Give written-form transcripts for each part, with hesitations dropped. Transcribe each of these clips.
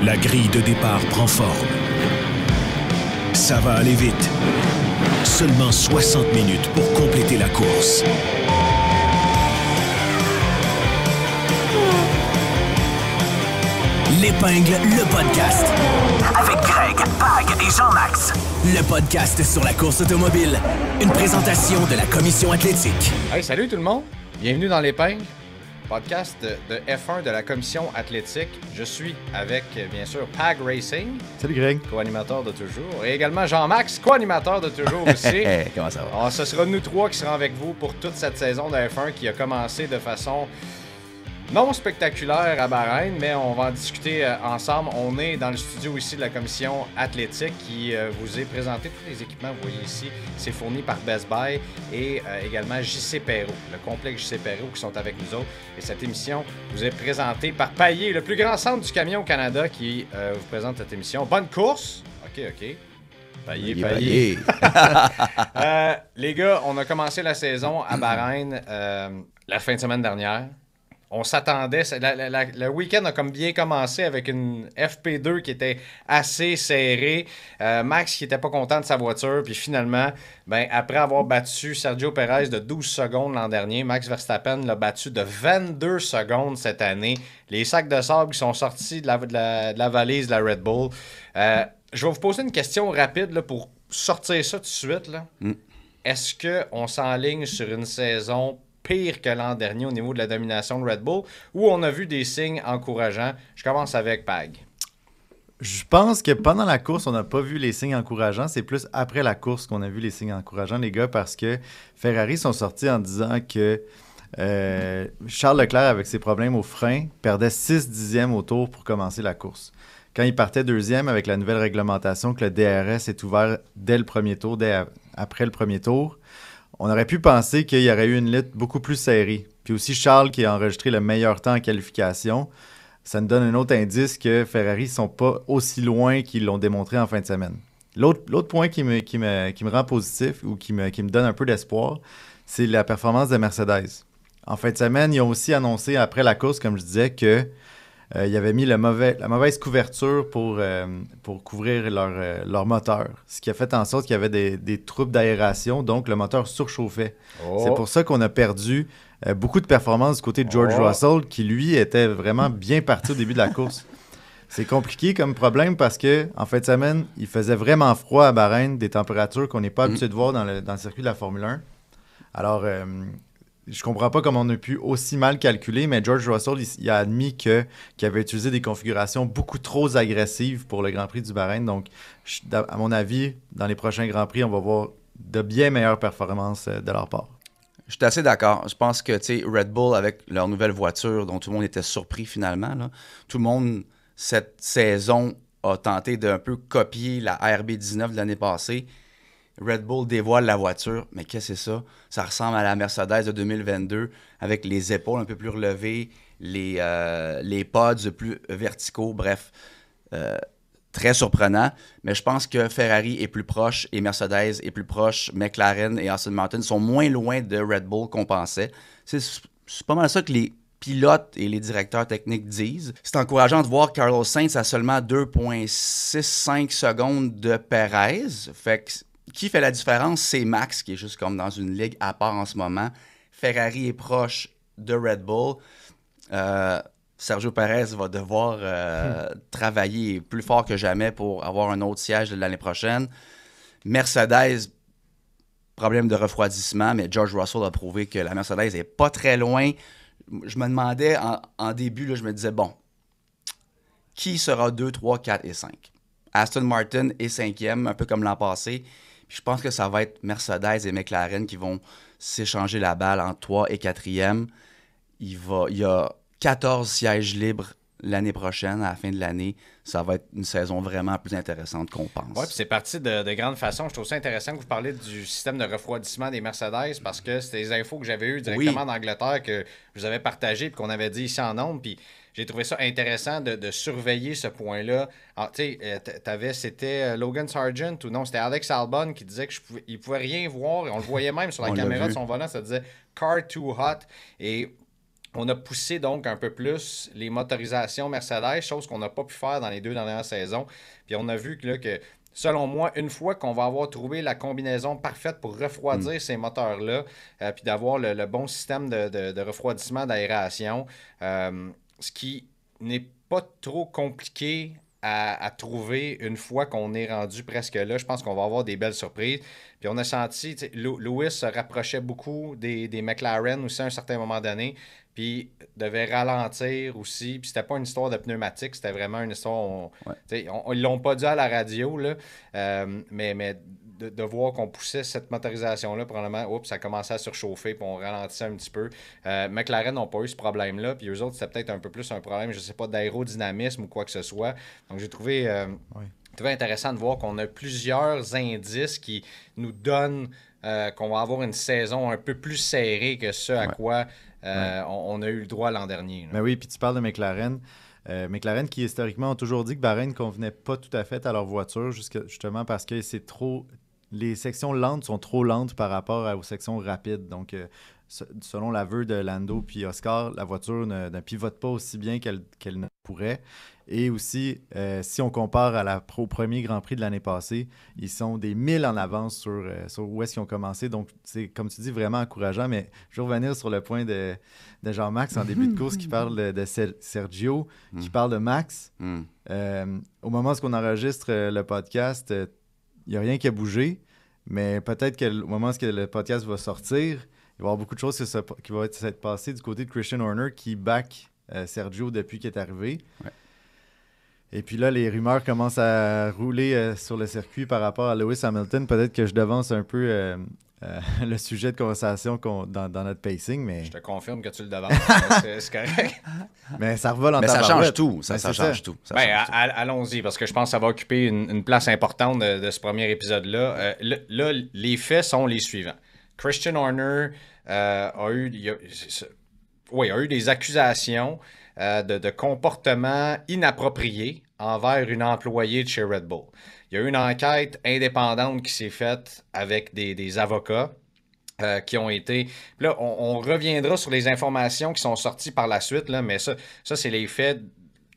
La grille de départ prend forme. Ça va aller vite. Seulement 60 minutes pour compléter la course. L'Épingle, le podcast. Avec Greg, Pag et Jean-Max. Le podcast sur la course automobile. Une présentation de la Commission athlétique. Hey, salut tout le monde. Bienvenue dans l'Épingle, podcast de F1 de la Commission athlétique. Je suis avec, bien sûr, Pag Racing. Salut Greg. Co-animateur de toujours. Et également Jean-Max, co-animateur de toujours aussi. Comment ça va? Alors, ce sera nous trois qui serons avec vous pour toute cette saison de F1 qui a commencé de façon non spectaculaire à Bahreïn, mais on va en discuter ensemble. On est dans le studio ici de la Commission athlétique qui vous est présenté tous les équipements que vous voyez ici. C'est fourni par Best Buy et également JC Perrault, le complexe JC Perrault qui sont avec nous autres. Et cette émission vous est présentée par Paillé, le plus grand centre du camion au Canada qui vous présente cette émission. Bonne course! OK. Paillé. Les gars, on a commencé la saison à Bahreïn la fin de semaine dernière. On s'attendait, le week-end a comme bien commencé avec une FP2 qui était assez serrée. Max qui était pas content de sa voiture, puis finalement, après avoir battu Sergio Perez de 12 secondes l'an dernier, Max Verstappen l'a battu de 22 secondes cette année. Les sacs de sable qui sont sortis de la valise de la Red Bull. Je vais vous poser une question rapide là, pour sortir ça tout de suite. Là. Est-ce qu'on s'enligne sur une saison pire que l'an dernier au niveau de la domination de Red Bull, où on a vu des signes encourageants? Je commence avec Pag. Je pense que pendant la course, on n'a pas vu les signes encourageants. C'est plus après la course qu'on a vu les signes encourageants, les gars, parce que Ferrari sont sortis en disant que Charles Leclerc, avec ses problèmes au frein, perdait 6 dixièmes au tour pour commencer la course. Quand il partait deuxième avec la nouvelle réglementation que le DRS est ouvert dès le premier tour, après le premier tour, on aurait pu penser qu'il y aurait eu une lutte beaucoup plus serrée. Puis aussi Charles qui a enregistré le meilleur temps en qualification. Ça nous donne un autre indice que Ferrari ne sont pas aussi loin qu'ils l'ont démontré en fin de semaine. L'autre point qui me rend positif ou qui me donne un peu d'espoir, c'est la performance de Mercedes. En fin de semaine, ils ont aussi annoncé après la course, comme je disais, que ils avaient mis la mauvaise couverture pour couvrir leur moteur, ce qui a fait en sorte qu'il y avait des troubles d'aération, donc le moteur surchauffait. Oh. C'est pour ça qu'on a perdu beaucoup de performances du côté de George Russell, qui lui était vraiment bien parti au début de la course. C'est compliqué comme problème parce qu'en fin de semaine, il faisait vraiment froid à Bahreïn, des températures qu'on n'est pas habitué de voir dans le circuit de la Formule 1. Alors, je comprends pas comment on a pu aussi mal calculer, mais George Russell, il a admis qu'il avait utilisé des configurations beaucoup trop agressives pour le Grand Prix du Bahreïn. Donc, à mon avis, dans les prochains Grands Prix, on va voir de bien meilleures performances de leur part. Je suis assez d'accord. Je pense que Red Bull, avec leur nouvelle voiture, dont tout le monde était surpris finalement, là, tout le monde, cette saison, a tenté d'un peu copier la RB19 de l'année passée. Red Bull dévoile la voiture, mais qu'est-ce que c'est ça? Ça ressemble à la Mercedes de 2022, avec les épaules un peu plus relevées, les pods plus verticaux, bref, très surprenant. Mais je pense que Ferrari est plus proche et Mercedes est plus proche, McLaren et Aston Martin sont moins loin de Red Bull qu'on pensait. C'est pas mal ça que les pilotes et les directeurs techniques disent. C'est encourageant de voir Carlos Sainz à seulement 2,65 secondes de Perez. Fait que qui fait la différence? C'est Max, qui est juste comme dans une ligue à part en ce moment. Ferrari est proche de Red Bull. Sergio Perez va devoir travailler plus fort que jamais pour avoir un autre siège de l'année prochaine. Mercedes, problème de refroidissement, mais George Russell a prouvé que la Mercedes n'est pas très loin. Je me demandais en début, là, je me disais, bon, qui sera 2, 3, 4 et 5? Aston Martin est 5e, un peu comme l'an passé. Puis je pense que ça va être Mercedes et McLaren qui vont s'échanger la balle en 3 et 4e. Il y a 14 sièges libres l'année prochaine, à la fin de l'année. Ça va être une saison vraiment plus intéressante qu'on pense. Oui, puis c'est parti de grande façon. Je trouve ça intéressant que vous parliez du système de refroidissement des Mercedes parce que c'était des infos que j'avais eues directement d'Angleterre que je vous avais partagées et qu'on avait dit ici en ondes. Puis j'ai trouvé ça intéressant de surveiller ce point-là. Tu sais, c'était Logan Sargent ou non, c'était Alex Albon qui disait qu'il ne pouvait rien voir. Et on le voyait même sur la caméra de son volant, ça disait « Car too hot ». Et On a poussé donc un peu plus les motorisations Mercedes, chose qu'on n'a pas pu faire dans les 2 dernières saisons. Puis on a vu que selon moi, une fois qu'on va avoir trouvé la combinaison parfaite pour refroidir ces moteurs-là, puis d'avoir le bon système de refroidissement, d'aération, ce qui n'est pas trop compliqué à trouver une fois qu'on est rendu presque là. Je pense qu'on va avoir des belles surprises. Puis on a senti, Lewis se rapprochait beaucoup des McLaren aussi à un certain moment donné, puis devait ralentir aussi. Puis c'était pas une histoire de pneumatique, c'était vraiment une histoire... Ils l'ont pas dit à la radio, là, mais de voir qu'on poussait cette motorisation-là, probablement, ça commençait à surchauffer, puis on ralentissait un petit peu. McLaren n'ont pas eu ce problème-là, puis eux autres, c'était peut-être un peu plus un problème, je sais pas, d'aérodynamisme ou quoi que ce soit. Donc j'ai trouvé intéressant de voir qu'on a plusieurs indices qui nous donnent qu'on va avoir une saison un peu plus serrée que ce à quoi on a eu le droit l'an dernier. Ben oui, puis tu parles de McLaren. McLaren qui historiquement ont toujours dit que Bahreïn ne convenait pas tout à fait à leur voiture, justement parce que c'est trop... Les sections lentes sont trop lentes par rapport aux sections rapides. Donc, selon l'aveu de Lando puis Oscar, la voiture ne pivote pas aussi bien qu'elle ne pourrait. Et aussi, si on compare au premier Grand Prix de l'année passée, ils sont des milles en avance sur où est-ce qu'ils ont commencé. Donc, c'est, comme tu dis, vraiment encourageant. Mais je vais revenir sur le point de Jean-Max en début de course qui parle de Sergio, qui parle de Max. Au moment où on enregistre le podcast, il n'y a rien qui a bougé. Mais peut-être qu'au moment où le podcast va sortir, il va y avoir beaucoup de choses qui vont être passées du côté de Christian Horner qui back Sergio depuis qu'il est arrivé. Ouais. Et puis là, les rumeurs commencent à rouler sur le circuit par rapport à Lewis Hamilton. Peut-être que je devance un peu le sujet de conversation dans notre pacing, mais... Je te confirme que tu le devances. C'est correct. Mais ça revole en Mais ça tabarouette. change tout. Ça change tout. Allons-y, parce que je pense que ça va occuper une place importante de ce premier épisode-là. Là, les faits sont les suivants. Christian Horner a eu des accusations de comportement inapproprié envers une employée de chez Red Bull. Il y a eu une enquête indépendante qui s'est faite avec des avocats qui ont été... Là, on reviendra sur les informations qui sont sorties par la suite, là, mais ça c'est les faits...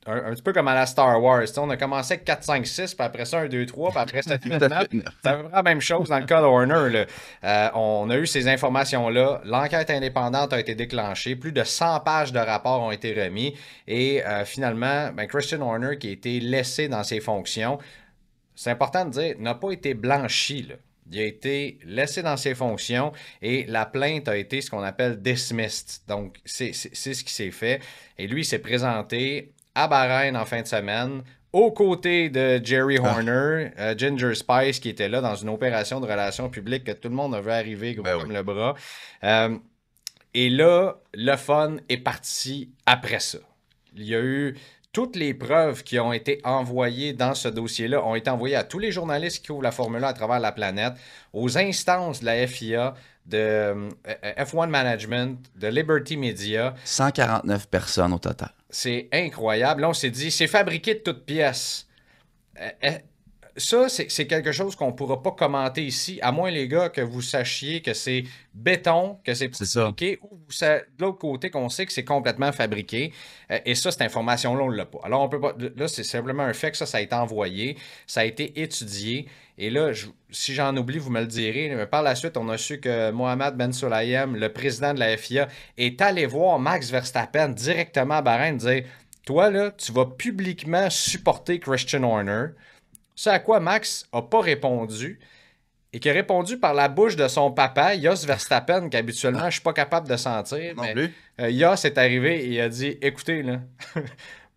Un petit peu comme à la Star Wars. On a commencé avec 4, 5, 6, puis après ça, 1, 2, 3, puis après 7, 8, 9. C'est à peu près la même chose dans le cas de Horner. On a eu ces informations-là. L'enquête indépendante a été déclenchée. Plus de 100 pages de rapports ont été remis. Et finalement, Christian Horner, qui a été laissé dans ses fonctions, c'est important de dire, n'a pas été blanchi, là. Il a été laissé dans ses fonctions et la plainte a été ce qu'on appelle dismissed. Donc, c'est ce qui s'est fait. Et lui, il s'est présenté à Bahreïn en fin de semaine, aux côtés de Jerry Horner, Ginger Spice, qui était là dans une opération de relations publiques que tout le monde a vu arriver gros comme le bras. Et là, le fun est parti après ça. Il y a eu... Toutes les preuves qui ont été envoyées dans ce dossier-là ont été envoyées à tous les journalistes qui couvrent la Formule 1 à travers la planète, aux instances de la FIA, de F1 Management, de Liberty Media. 149 personnes au total. C'est incroyable. Là, on s'est dit, c'est fabriqué de toutes pièces. Ça, c'est quelque chose qu'on ne pourra pas commenter ici, à moins, les gars, que vous sachiez que c'est béton, que c'est fabriqué, ou de l'autre côté, qu'on sait que c'est complètement fabriqué. Et ça, cette information-là, on ne l'a pas. Alors, on peut pas. Là, c'est simplement un fait que ça a été envoyé, ça a été étudié. Et là, si j'en oublie, vous me le direz. Mais par la suite, on a su que Mohamed Ben Sulayem, le président de la FIA, est allé voir Max Verstappen directement à Bahreïn, dire « Toi, là, tu vas publiquement supporter Christian Horner. » Ce à quoi Max n'a pas répondu et qui a répondu par la bouche de son papa, Jos Verstappen, qu'habituellement, je ne suis pas capable de sentir. Mais Jos est arrivé et il a dit « Écoutez, là,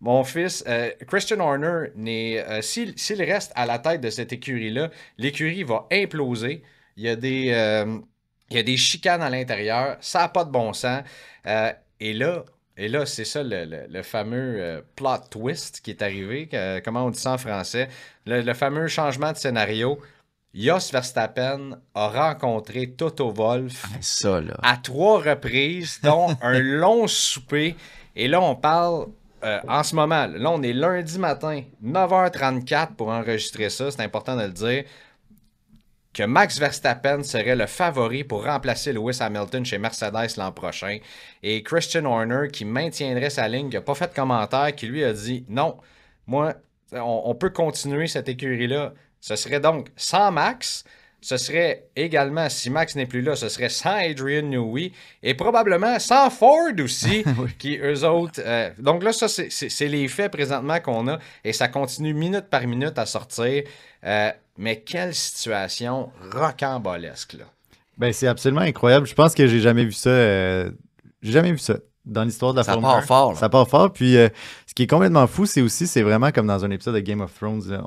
mon fils, Christian Horner, s'il reste à la tête de cette écurie-là, l'écurie va imploser. Il y a des chicanes à l'intérieur. Ça n'a pas de bon sens. Et là, c'est ça le fameux plot twist qui est arrivé. Comment on dit ça en français? Le fameux changement de scénario. Jos Verstappen a rencontré Toto Wolff à 3 reprises, dont un long souper. Et là, on parle... en ce moment, là, on est lundi matin, 9h34 pour enregistrer ça. C'est important de le dire. que Max Verstappen serait le favori pour remplacer Lewis Hamilton chez Mercedes l'an prochain. Et Christian Horner qui maintiendrait sa ligne, qui n'a pas fait de commentaire, qui lui a dit non, moi, on peut continuer cette écurie-là. Ce serait donc sans Max. Ce serait également, si Max n'est plus là, ce serait sans Adrian Newey et probablement sans Ford aussi, oui. Qui eux autres... donc là, ça, c'est les faits présentement qu'on a et ça continue minute par minute à sortir. Mais quelle situation rocambolesque, là. Ben, c'est absolument incroyable. Je pense que j'ai jamais vu ça. J'ai jamais vu ça dans l'histoire de la Formule 1. Ça part fort. Là. Ça part fort. Puis, ce qui est complètement fou, c'est vraiment comme dans un épisode de Game of Thrones. Là,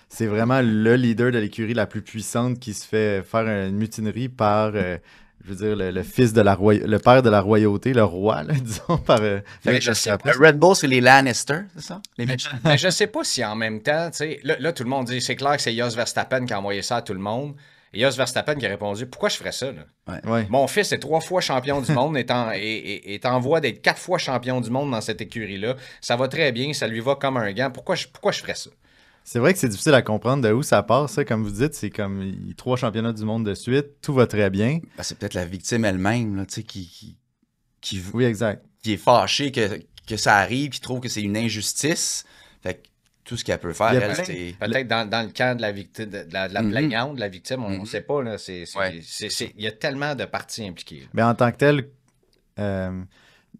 c'est vraiment le leader de l'écurie la plus puissante qui se fait faire une mutinerie par, je veux dire, le fils de le père de la royauté, le roi, là, disons, par... le Red Bull, c'est les Lannister, c'est ça? Mais je sais pas si en même temps, tu sais, là, tout le monde dit, c'est clair que c'est Jos Verstappen qui a envoyé ça à tout le monde. Et Jos Verstappen qui a répondu, pourquoi je ferais ça, là? Ouais. Mon fils est 3 fois champion du monde, est en voie d'être 4 fois champion du monde dans cette écurie-là. Ça va très bien, ça lui va comme un gant. Pourquoi je ferais ça? C'est vrai que c'est difficile à comprendre de où ça part, ça. Comme vous dites, c'est comme 3 championnats du monde de suite, tout va très bien. Ben, c'est peut-être la victime elle-même, là, tu sais, qui oui, exact. Qui est fâchée que ça arrive, qui trouve que c'est une injustice. Fait que tout ce qu'elle peut faire, elle, c'est... Peut-être dans le camp de la victime, de la plaignante, de la victime, on ne sait pas. Là, il y a tellement de parties impliquées. Là. Mais en tant que tel,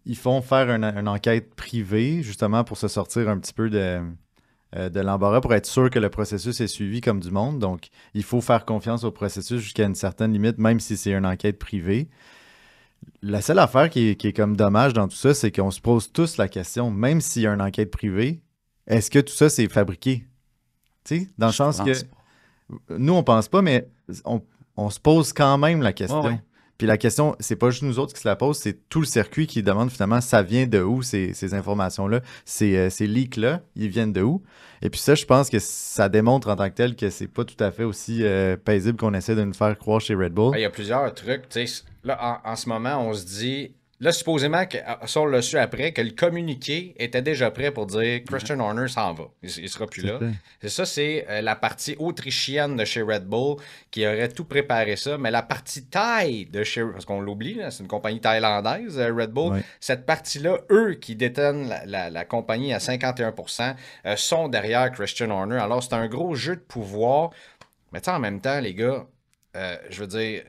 ils font faire une enquête privée, justement, pour se sortir un petit peu de l'embarras, pour être sûr que le processus est suivi comme du monde. Donc, il faut faire confiance au processus jusqu'à une certaine limite, même si c'est une enquête privée. La seule affaire qui est comme dommage dans tout ça, c'est qu'on se pose tous la question, même s'il y a une enquête privée, est-ce que tout ça, c'est fabriqué? Tu sais, dans le sens que nous, on pense pas, mais on se pose quand même la question. Ouais. Puis la question, c'est pas juste nous autres qui se la posent, c'est tout le circuit qui demande finalement, ça vient de où ces informations-là, ces leaks-là, ils viennent de où? Et puis ça, je pense que ça démontre en tant que tel que c'est pas tout à fait aussi paisible qu'on essaie de nous faire croire chez Red Bull. Il y a plusieurs trucs. Tu sais, là, en ce moment, on se dit... Là, supposément, ça, on l'a su après, que le communiqué était déjà prêt pour dire Christian Horner s'en va. Il sera plus là. C'est ça, c'est la partie autrichienne de chez Red Bull qui aurait tout préparé ça. Mais la partie Thaï de chez... Parce qu'on l'oublie, là, c'est une compagnie thaïlandaise, Red Bull. Oui. Cette partie-là, eux qui détiennent la compagnie à 51%, sont derrière Christian Horner. Alors, c'est un gros jeu de pouvoir. Mais tu sais, en même temps, les gars, je veux dire,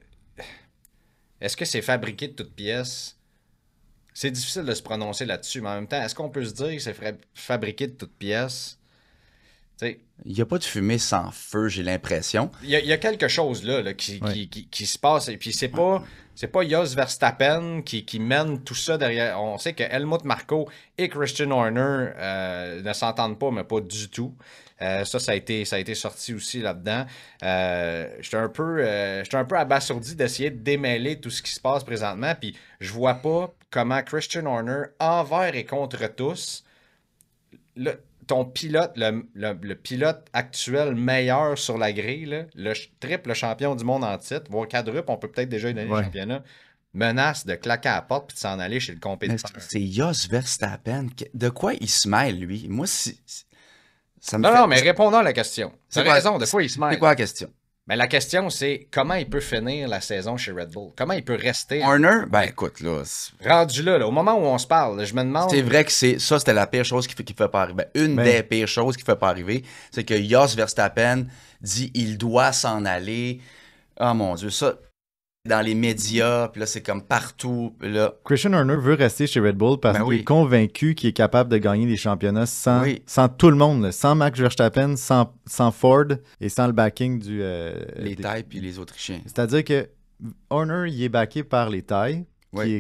est-ce que c'est fabriqué de toutes pièces? C'est difficile de se prononcer là-dessus, mais en même temps, est-ce qu'on peut se dire que c'est fabriqué de toutes pièces? T'sais, il n'y a pas de fumée sans feu, j'ai l'impression. Il y a quelque chose là qui se passe. Et puis, c'est pas Jos Verstappen qui mène tout ça derrière. On sait que Helmut Marko et Christian Horner ne s'entendent pas, mais pas du tout. Ça a été sorti aussi là-dedans. J'étais un peu abasourdi d'essayer de démêler tout ce qui se passe présentement. Puis, je vois pas comment Christian Horner, envers et contre tous, ton pilote, le pilote actuel meilleur sur la grille, là, le triple champion du monde en titre, voire quadruple, on peut peut-être déjà lui donner le championnat, menace de claquer à la porte et de s'en aller chez le compétiteur. C'est Jos Verstappen. De quoi il se mêle, lui? Moi, ça me Non, mais répondons à la question. Tu as raison, de quoi il se mêle. C'est quoi la question? Mais la question, c'est comment il peut finir la saison chez Red Bull? Comment il peut rester... Horner? Ben écoute, là... Rendu là, au moment où on se parle, je me demande... C'est vrai que c'était la pire chose qui ne fait pas arriver. Une des pires choses qui ne fait pas arriver, c'est que Jos Verstappen dit il doit s'en aller. Oh mon Dieu, ça... Dans les médias, puis là, c'est comme partout. Là. Christian Horner veut rester chez Red Bull parce qu'il est convaincu qu'il est capable de gagner des championnats sans tout le monde, sans Max Verstappen, sans Ford et sans le backing du... les Thaïs puis les Autrichiens. C'est-à-dire que Horner, il est backé par les Thaïs,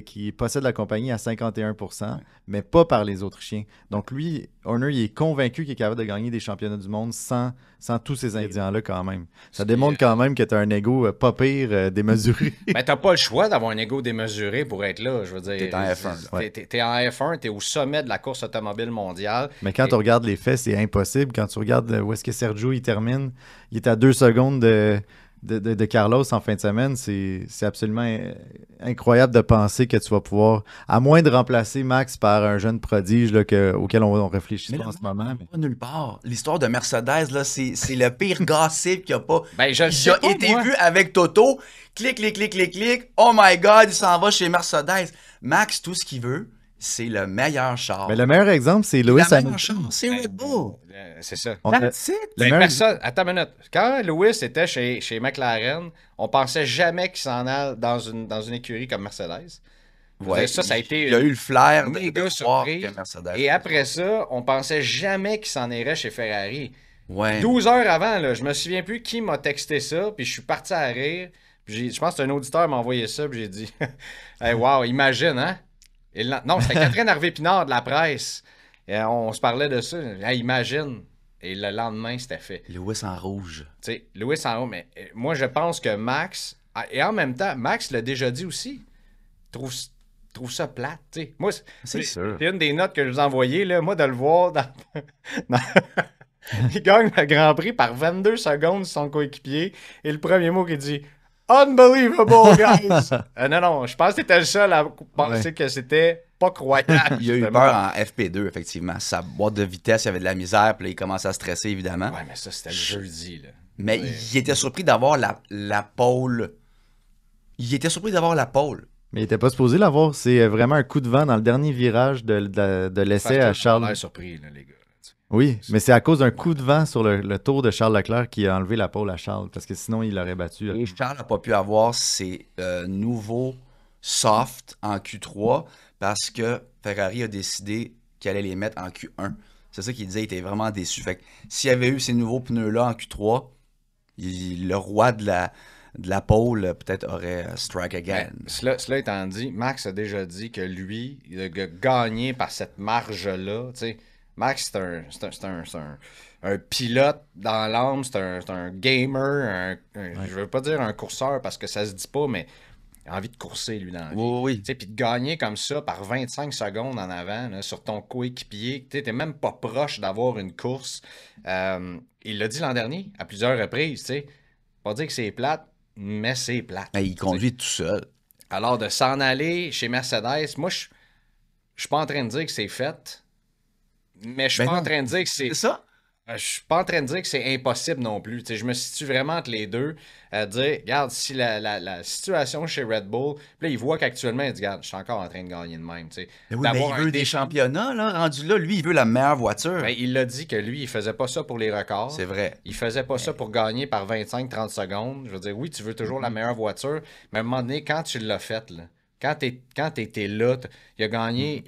qui possèdent la compagnie à 51%, mais pas par les Autrichiens. Donc lui, Horner, il est convaincu qu'il est capable de gagner des championnats du monde sans tous ces ingrédients-là quand même. Ça démontre quand même que tu as un ego pas pire démesuré. Mais t'as pas le choix d'avoir un ego démesuré pour être là, je veux dire. T'es en F1. T'es en F1, t'es au sommet de la course automobile mondiale. Mais quand tu regardes les faits, c'est impossible. Quand tu regardes où est-ce que Sergio il termine, il est à 2 secondes de de Carlos en fin de semaine, c'est absolument incroyable de penser que tu vas pouvoir, à moins de remplacer Max par un jeune prodige là, auquel on réfléchit Mais pas là, en ce moment. moi, pas nulle part. L'histoire de Mercedes, là, c'est le pire gossip qu'il n'y a pas. Ben, je le Il sais a pas, été moi. vu avec Toto. Clic, clic, clic, clic, clic. Oh my God, il s'en va chez Mercedes. Max, tout ce qu'il veut, c'est le meilleur char. Mais le meilleur exemple, c'est Lewis la meilleure Hamilton. char, c'est Red Bull. C'est ça. On a- That's it. le Mais meilleur- personne, attends une minute. Quand Lewis était chez McLaren, on pensait jamais qu'il s'en allait dans une écurie comme Mercedes. Ouais, Ça a été il a eu le flair méga de croire surprise. que Mercedes. Et après ça, on pensait jamais qu'il s'en irait chez Ferrari. Ouais. 12 heures avant, là, je me souviens plus qui m'a texté ça, puis je suis parti à rire. Puis je pense que c'est un auditeur qui m'a envoyé ça, puis j'ai dit hey, wow, imagine, hein? Non, c'était Catherine Harvey-Pinard de la presse. Et on se parlait de ça. Hey, imagine. Et le lendemain, c'était fait. Lewis en rouge. Tu sais, Lewis en haut, mais moi, je pense que Max, et en même temps, Max l'a déjà dit aussi, trouve ça plate, tu sais. Moi, C'est sûr. c'est une des notes que je vous ai envoyées, là, moi, de le voir dans- il gagne le Grand Prix par 22 secondes sur son coéquipier, et le premier mot qu'il dit « Unbelievable, guys! » Non, je pense que t'étais le seul à penser que c'était pas croyable. Il a eu justement. peur en FP2, effectivement. Sa boîte de vitesse, il y avait de la misère, puis là, il commençait à stresser, évidemment. Ouais, mais ça, c'était le jeudi, là. Mais Ouais. il était surpris d'avoir la pole. Il était surpris d'avoir la pole. Mais il était pas supposé l'avoir. C'est vraiment un coup de vent dans le dernier virage de l'essai à On a Charles. l'air surpris, là, les gars. Oui, mais c'est à cause d'un coup de vent sur le tour de Charles Leclerc qui a enlevé la pole à Charles, parce que sinon, il l'aurait battu. Et Charles n'a pas pu avoir ses nouveaux soft en Q3 parce que Ferrari a décidé qu'il allait les mettre en Q1. C'est ça qu'il disait, il était vraiment déçu. Fait que s'il y avait eu ces nouveaux pneus-là en Q3, le roi de la pole peut-être aurait strike again. Cela étant dit, Max a déjà dit que lui, il a gagné par cette marge-là. Tu sais, Max, c'est un pilote dans l'âme, c'est un gamer, je veux pas dire un courseur parce que ça se dit pas, mais il a envie de courser, lui, dans la vie. Oui. Tu sais, puis de gagner comme ça par 25 secondes en avant là, sur ton coéquipier, tu n'es même pas proche d'avoir une course. Il l'a dit l'an dernier à plusieurs reprises. Tu sais, pas dire que c'est plate, mais c'est plate. Mais il conduit tout seul. Alors, de s'en aller chez Mercedes, moi, je suis pas en train de dire que c'est fait, mais je suis Ben pas non. en train de dire que c'est... C'est ça? Je suis pas en train de dire que c'est impossible non plus. Tu sais, je me situe vraiment entre les deux. Dire, regarde, si la situation chez Red Bull, puis là, il voit qu'actuellement, il dit, regarde, je suis encore en train de gagner de même. Tu sais. Mais oui, mais D'avoir il un veut des défi. championnats, là, rendu là. Lui, il veut la meilleure voiture. Ben, il l'a dit que lui, il faisait pas ça pour les records. C'est vrai. Il faisait pas ça pour gagner par 25-30 secondes. Je veux dire, oui, tu veux toujours la meilleure voiture, mais à un moment donné, quand tu l'as faite, là, quand t'étais là, il a gagné.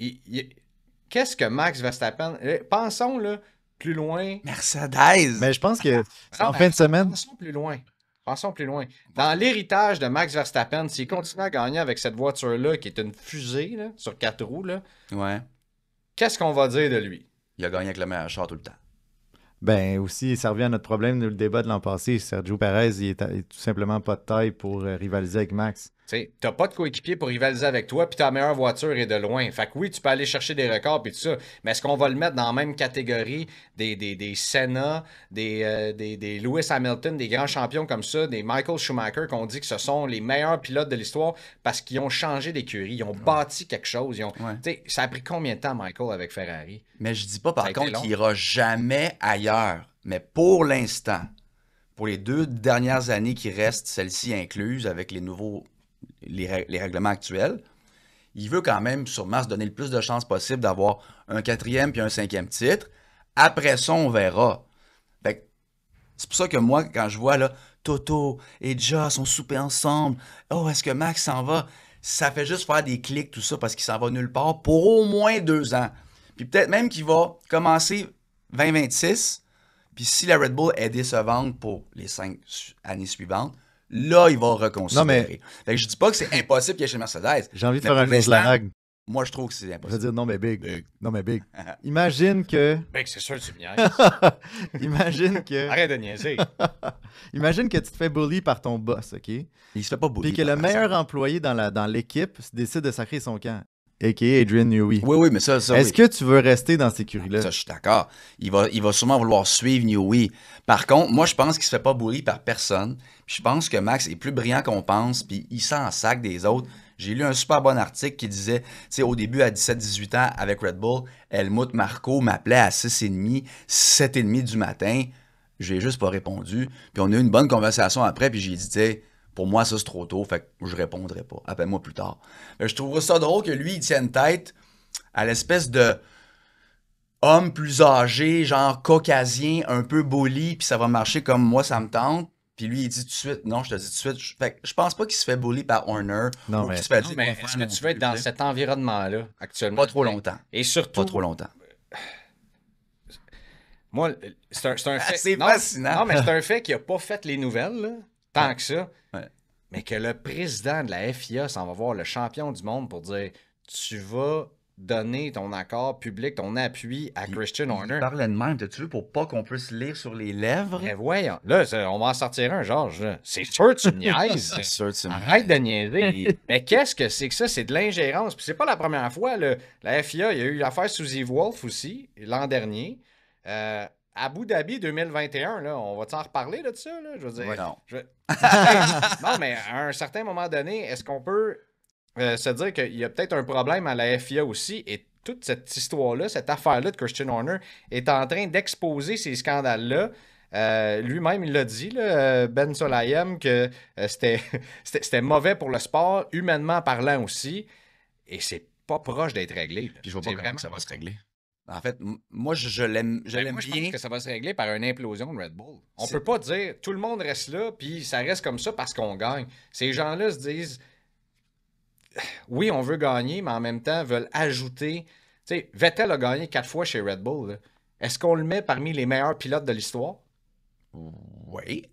Qu'est-ce que Max Verstappen... Pensons, là, plus loin. Mercedes! Mais je pense que en Non, fin de semaine, Pensons plus loin. Pensons plus loin. Dans l'héritage de Max Verstappen, s'il continue à gagner avec cette voiture-là, qui est une fusée là, sur 4 roues, là, Ouais. qu'est-ce qu'on va dire de lui? Il a gagné avec le meilleur char tout le temps. ben aussi, ça revient à notre problème, le débat de l'an passé. Sergio Perez, il est tout simplement pas de taille pour rivaliser avec Max. T'as pas de coéquipier pour rivaliser avec toi, puis ta meilleure voiture est de loin. Fait que oui, tu peux aller chercher des records puis tout ça, mais est-ce qu'on va le mettre dans la même catégorie des Senna, des Lewis Hamilton, des grands champions comme ça, des Michael Schumacher, qu'on dit que ce sont les meilleurs pilotes de l'histoire parce qu'ils ont changé d'écurie, ils ont bâti quelque chose. Ouais. Ça a pris combien de temps, Michael, avec Ferrari? Mais je dis pas Ça a par été contre long. qu'il ira jamais ailleurs. Mais pour l'instant, pour les 2 dernières années qui restent, celles-ci incluses avec les règlements actuels, il veut quand même sûrement se donner le plus de chances possible d'avoir un 4e puis un 5e titre. Après ça, on verra. Fait que c'est pour ça que moi, quand je vois là, Toto et Ja sont soupés ensemble, oh, est-ce que Max s'en va? Ça fait juste faire des clics, tout ça, parce qu'il s'en va nulle part pour au moins 2 ans. Puis peut-être même qu'il va commencer 2026, puis si la Red Bull est décevante pour les 5 années suivantes, là, il va reconsidérer. Non, mais- Fait que je dis pas que c'est impossible qu'il y ait chez Mercedes. J'ai envie de Mais faire un pour l'instant, lag. Moi, je trouve que c'est Je veux impossible. dire non mais big. Non mais big. Imagine que C'est sûr que tu me niaises. imagine que Arrête de niaiser. imagine que tu te fais bully par ton boss, OK? Il se fait pas bully Puis que par le personne. meilleur employé dans l'équipe décide de sacrer son camp. a.k.a. Adrian Newey. Oui, mais ça Est-ce oui. que tu veux rester dans ces écurie-là? Ça, je suis d'accord. Il va sûrement vouloir suivre Newey. Par contre, moi, je pense qu'il se fait pas bully par personne. Puis je pense que Max est plus brillant qu'on pense, puis il s'en sac des autres. J'ai lu un super bon article qui disait, tu sais, au début, à 17-18 ans, avec Red Bull, Helmut Marko m'appelait à 6h30, 7h30 du matin. Je lui ai juste pas répondu. Puis on a eu une bonne conversation après, puis j'ai dit, tu sais, pour moi, ça, c'est trop tôt, fait que je répondrai pas. Appelle-moi plus tard. Mais je trouve ça drôle que lui, il tienne tête à l'espèce de homme plus âgé, genre caucasien, un peu bully, puis ça va marcher comme moi, ça me tente. Puis lui, il dit tout de suite, non, je te dis tout de suite. Fait que je pense pas qu'il se fait bully par Horner. Non, ou mais- qu'il se fait Non, dire mais qu'on est-ce fait que non tu veux être plus, dans tu sais. cet environnement-là actuellement? Pas trop longtemps. Et surtout, Pas trop longtemps. moi, c'est un fait. C'est non, fascinant. Non, mais c'est un fait qu'il n'a pas fait les nouvelles, là, tant que ça. Ouais. Mais que le président de la FIA s'en va voir le champion du monde pour dire tu vas donner ton accord public, ton appui à Christian Horner. Il parlait de même, t'as-tu vu, pour pas qu'on puisse lire sur les lèvres? Mais voyons, là, on va en sortir un, Georges. Là. C'est sûr que tu me niaises. C'est sûr, tu me Arrête de niaiser. Mais qu'est-ce que c'est que ça? C'est de l'ingérence. Puis c'est pas la première fois. Là. La FIA, il y a eu l'affaire Suzy Wolf aussi, l'an dernier. Abu Dhabi 2021, là, on va-tu en reparler de ça? Là? Je veux dire. Ouais, non. Non, mais à un certain moment donné, est-ce qu'on peut se dire qu'il y a peut-être un problème à la FIA aussi et toute cette histoire-là, cette affaire-là de Christian Horner est en train d'exposer ces scandales-là. Lui-même, il l'a dit, là, Ben Solayem, que c'était mauvais pour le sport, humainement parlant aussi, et c'est pas proche d'être réglé. Là. Puis je vois C'est pas comment vraiment ça va se régler. En fait, moi, je l'aime moi, je bien. pense que ça va se régler par une implosion de Red Bull. On C'est- peut pas dire tout le monde reste là, puis ça reste comme ça parce qu'on gagne. Ces gens-là se disent oui, on veut gagner, mais en même temps veulent ajouter. Tu sais, Vettel a gagné 4 fois chez Red Bull. Là. Est-ce qu'on le met parmi les meilleurs pilotes de l'histoire? Oui.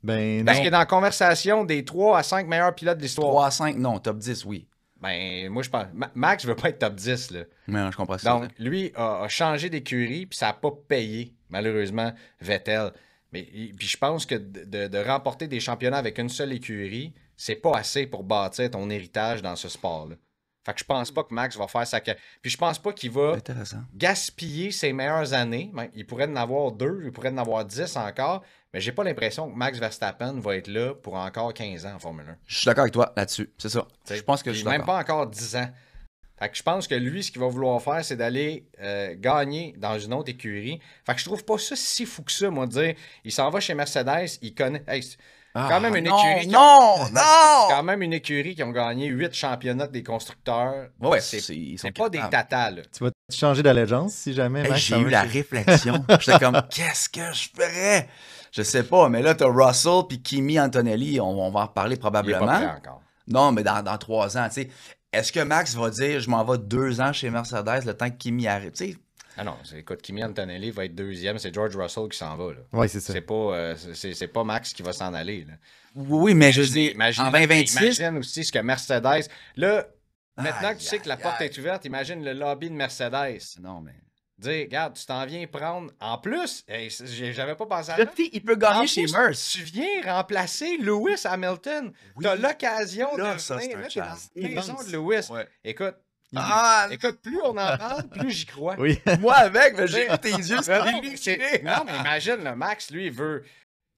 Ben, Parce non. que dans la conversation des 3 à 5 meilleurs pilotes de l'histoire, 3 à 5, non, top 10, oui. ben moi je pense. Max veut pas être top 10. Là. Mais non, je comprends ça. Donc, lui a changé d'écurie, puis ça n'a pas payé, malheureusement, Vettel. Mais puis je pense que de remporter des championnats avec une seule écurie, c'est pas assez pour bâtir ton héritage dans ce sport-là. Fait que je pense pas que Max va faire sa carrière. Puis je pense pas qu'il va Intéressant. gaspiller ses meilleures années. Il pourrait en avoir 2, il pourrait en avoir 10 encore, mais j'ai pas l'impression que Max Verstappen va être là pour encore 15 ans en Formule 1. Je suis d'accord avec toi là-dessus, c'est ça. T'sais, Je pense que je puis suis même d'accord. pas encore 10 ans. Fait que je pense que lui, ce qu'il va vouloir faire, c'est d'aller gagner dans une autre écurie. Fait que je trouve pas ça si fou que ça, moi, de dire, il s'en va chez Mercedes, il connaît... Hey, c'est quand même une écurie... Non, C'est non! quand même une écurie qui ont gagné 8 championnats des constructeurs. Ouais, c'est ils sont pas des capables. tatas, là. Tu vas changer d'allégeance si jamais, Hey, Max, j'ai ça eu va la chez- réflexion. J'étais comme, qu'est-ce que je ferais? Je sais pas, mais là, t'as Russell puis Kimi Antonelli, on va en reparler Il est probablement. pas prêt encore. Non, mais dans 3 ans, tu sais. Est-ce que Max va dire, je m'en vais 2 ans chez Mercedes, le temps que Kimi arrive? Tu sais, Ah non, écoute, Kimi Antonelli va être deuxième, c'est George Russell qui s'en va, là. Oui, c'est ça. C'est pas Max qui va s'en aller, là. oui, mais je dis, Imagine, en 2026, imagine aussi ce que Mercedes... Là, maintenant Aïe, que tu sais que la aïe, porte aïe. est ouverte, imagine le lobby de Mercedes. non, mais. Dire, regarde, tu t'en viens prendre... En plus, hey, j'avais pas pensé à Je ça. dis, il peut En gagner chez plus, Merce. tu viens remplacer Lewis Hamilton. Oui. T'as l'occasion de Là, ça, c'est venir. un Là, t'es dans chance. la maison Immense. de Lewis. Ouais. Écoute, Ah, écoute, plus on en parle, plus j'y crois. Oui. moi avec, mais j'ai vu tes yeux, Non, c'est non, mais imagine, le Max, lui, il veut.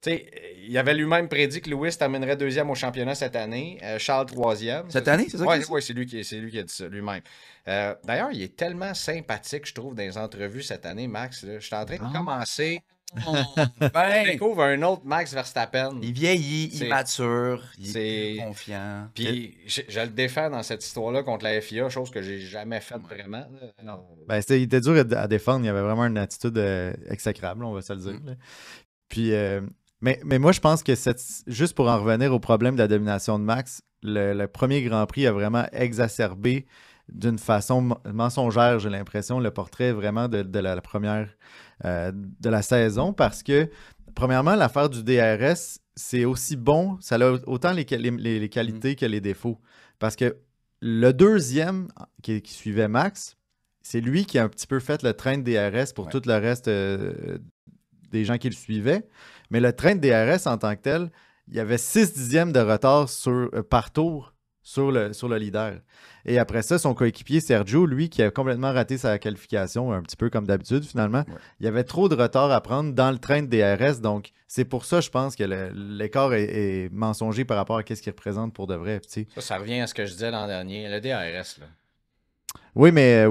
Tu sais, il avait lui-même prédit que Lewis terminerait deuxième au championnat cette année, Charles troisième. Cette année, c'est ça? Oui, qu'il dit? ouais, c'est lui qui a dit ça, lui-même. D'ailleurs, il est tellement sympathique, je trouve, dans les entrevues cette année, Max. Là. Je suis en train de Ah. commencer. Je Ben, découvre un autre Max Verstappen. il vieillit, C'est- il mature, il c'est- est plus confiant. Puis je le défends dans cette histoire-là contre la FIA, chose que j'ai jamais faite vraiment. là. Non. Ben, il était dur à défendre. Il avait vraiment une attitude exécrable, on va se le dire. Là. Puis, mais moi, je pense que juste pour en revenir au problème de la domination de Max, le premier Grand Prix a vraiment exacerbé d'une façon mensongère, j'ai l'impression, le portrait vraiment de la première de la saison parce que, premièrement, l'affaire du DRS, c'est aussi bon, ça a autant les qualités que les défauts. Parce que le deuxième qui suivait Max, c'est lui qui a un petit peu fait le train de DRS pour Ouais. tout le reste des gens qui le suivaient. Mais le train de DRS en tant que tel, il y avait 6 dixièmes de retard par tour sur le leader. Et après ça, son coéquipier Sergio, lui, qui a complètement raté sa qualification, un petit peu comme d'habitude, finalement, il y avait trop de retard à prendre dans le train de DRS. Donc, c'est pour ça, je pense, que l'écart est mensonger par rapport à ce qu'il représente pour de vrai. Ça revient à ce que je disais l'an dernier. Le DRS, là. Oui, mais...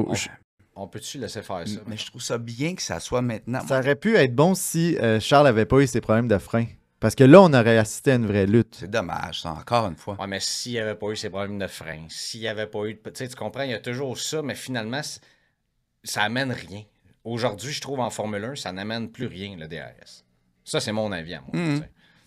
On peut-tu laisser faire ça? Mais je trouve ça bien que ça soit maintenant. Ça aurait pu être bon si Charles n'avait pas eu ses problèmes de frein. Parce que là, on aurait assisté à une vraie lutte. C'est dommage, ça, encore une fois. Ouais, mais s'il n'y avait pas eu ses problèmes de frein, s'il n'y avait pas eu... Tu sais, tu comprends, il y a toujours ça, mais finalement, ça amène rien. Aujourd'hui, je trouve, en Formule 1, ça n'amène plus rien, le DRS. Ça, c'est mon avis à moi.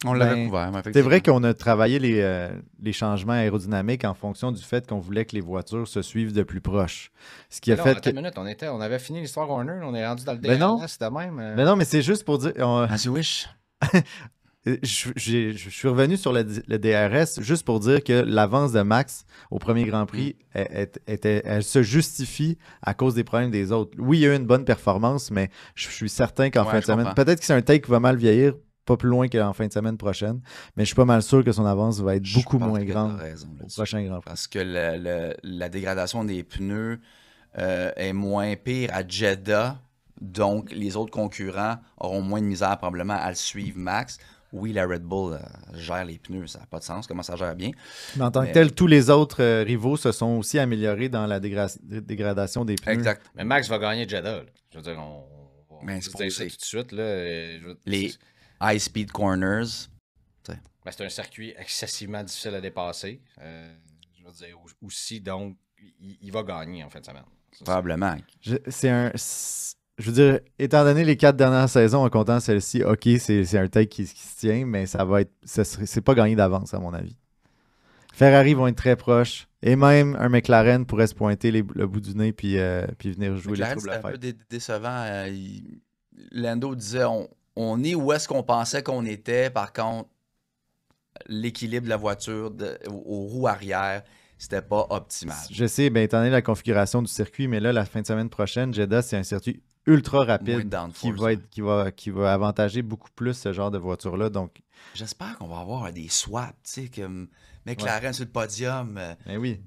On l'avait couvert, effectivement. C'est vrai qu'on a travaillé les changements aérodynamiques en fonction du fait qu'on voulait que les voitures se suivent de plus proche. Ce qui a fait que... Une minute, on avait fini l'histoire Horner, on est rendu dans le Ben non. DRS de même. Mais non, mais c'est juste pour dire... As you wish. Je suis revenu sur le DRS juste pour dire que l'avance de Max au premier Grand Prix, elle se justifie à cause des problèmes des autres. Oui, il y a eu une bonne performance, mais je suis certain qu'en fin de semaine, peut-être que c'est un take qui va mal vieillir, pas plus loin qu'en fin de semaine prochaine, mais je suis pas mal sûr que son avance va être beaucoup moins grande au prochain Grand Prix. Parce que la dégradation des pneus est moins pire à Jeddah, donc les autres concurrents auront moins de misère probablement à le suivre Max. Oui, la Red Bull gère les pneus, ça n'a pas de sens, comment ça gère bien. Mais en tant que tel, tous les autres rivaux se sont aussi améliorés dans la dégradation des pneus. Exact. Mais Max va gagner Jeddah. Je veux dire, on va dire ça tout de suite. Là, les high-speed corners. Ben, c'est un circuit excessivement difficile à dépasser. Je veux dire, aussi, donc, il va gagner en fin de semaine. Probablement. Je veux dire, étant donné les 4 dernières saisons en comptant celle-ci, OK, c'est un take qui se tient, mais c'est pas gagné d'avance, à mon avis. Ferrari vont être très proches, et même un McLaren pourrait se pointer le bout du nez puis venir jouer McLaren, les troubles à faire. C'est un peu décevant. Lando disait, on est où est-ce qu'on pensait qu'on était, par contre, l'équilibre de la voiture aux roues arrière, c'était pas optimal. Je sais, bien, étant donné la configuration du circuit, mais là, la fin de semaine prochaine, Jeddah, c'est un circuit ultra rapide qui va avantager beaucoup plus ce genre de voiture-là. Donc, j'espère qu'on va avoir des swaps, tu sais, comme McLaren sur le podium,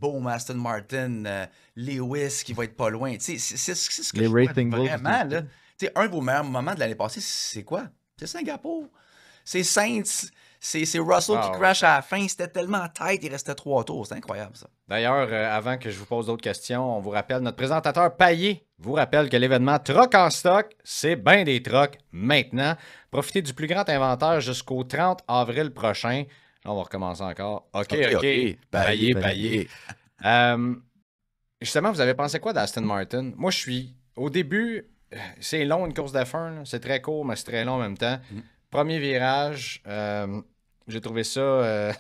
Beau Aston Martin, Lewis qui va être pas loin. Tu sais, c'est ce que les je Racing vois vraiment. Là. Tu sais, un de vos meilleurs moments de l'année passée, c'est quoi? C'est Singapour. C'est Saints. C'est Russell qui crash à la fin. C'était tellement tight, il restait 3 tours. C'est incroyable, ça. D'ailleurs, avant que je vous pose d'autres questions, on vous rappelle, notre présentateur Payet vous rappelle que l'événement Troc en stock, c'est bien des trocs maintenant. Profitez du plus grand inventaire jusqu'au 30 avril prochain. Là, on va recommencer encore. OK. Payet. Justement, vous avez pensé quoi d'Aston Martin? Moi, je suis... Au début, c'est long, une course d'F1. C'est très court, mais c'est très long en même temps. Premier virage, j'ai trouvé ça...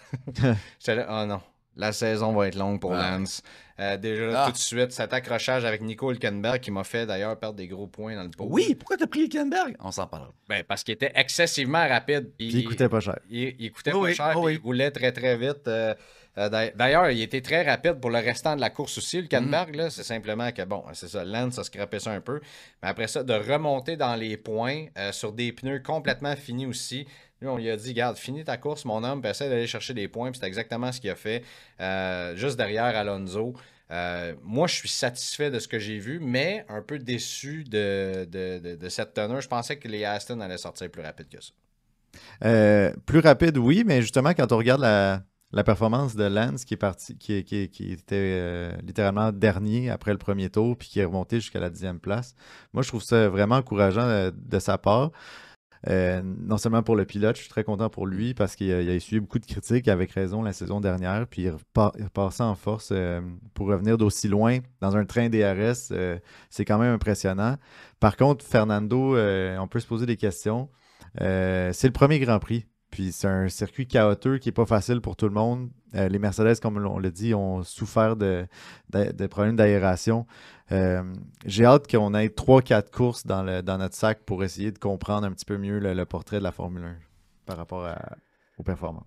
J'étais là, oh non, la saison va être longue pour Lance. Déjà, tout de suite, cet accrochage avec Nico Hülkenberg qui m'a fait d'ailleurs perdre des gros points dans le pot. Oui, pourquoi t'as pris Hülkenberg? On s'en parle. Ben, parce qu'il était excessivement rapide. Puis il coûtait pas cher. Il coûtait pas cher, puis il roulait très très vite. D'ailleurs, il était très rapide pour le restant de la course aussi. Hülkenberg, là, c'est simplement que, bon, c'est ça, Lance a scrappé ça un peu. Mais après ça, de remonter dans les points sur des pneus complètement finis aussi. Lui, on lui a dit, garde, finis ta course, mon homme, puis essaie d'aller chercher des points. Puis c'est exactement ce qu'il a fait, juste derrière Alonso. Moi, je suis satisfait de ce que j'ai vu, mais un peu déçu de cette teneur. Je pensais que les Aston allaient sortir plus rapide que ça. Plus rapide, oui, mais justement, quand on regarde la performance de Lance qui était littéralement dernier après le premier tour puis qui est remonté jusqu'à la 10e place, moi, je trouve ça vraiment encourageant de sa part. Non seulement pour le pilote, je suis très content pour lui parce qu'il a essuyé beaucoup de critiques avec raison la saison dernière, puis il repassait en force pour revenir d'aussi loin dans un train DRS, c'est quand même impressionnant. Par contre, Fernando, on peut se poser des questions. C'est le premier Grand Prix, puis c'est un circuit chaotique qui n'est pas facile pour tout le monde. Les Mercedes, comme on l'a dit, ont souffert de problèmes d'aération. J'ai hâte qu'on ait 3-4 courses dans notre sac pour essayer de comprendre un petit peu mieux le portrait de la Formule 1 par rapport aux performances.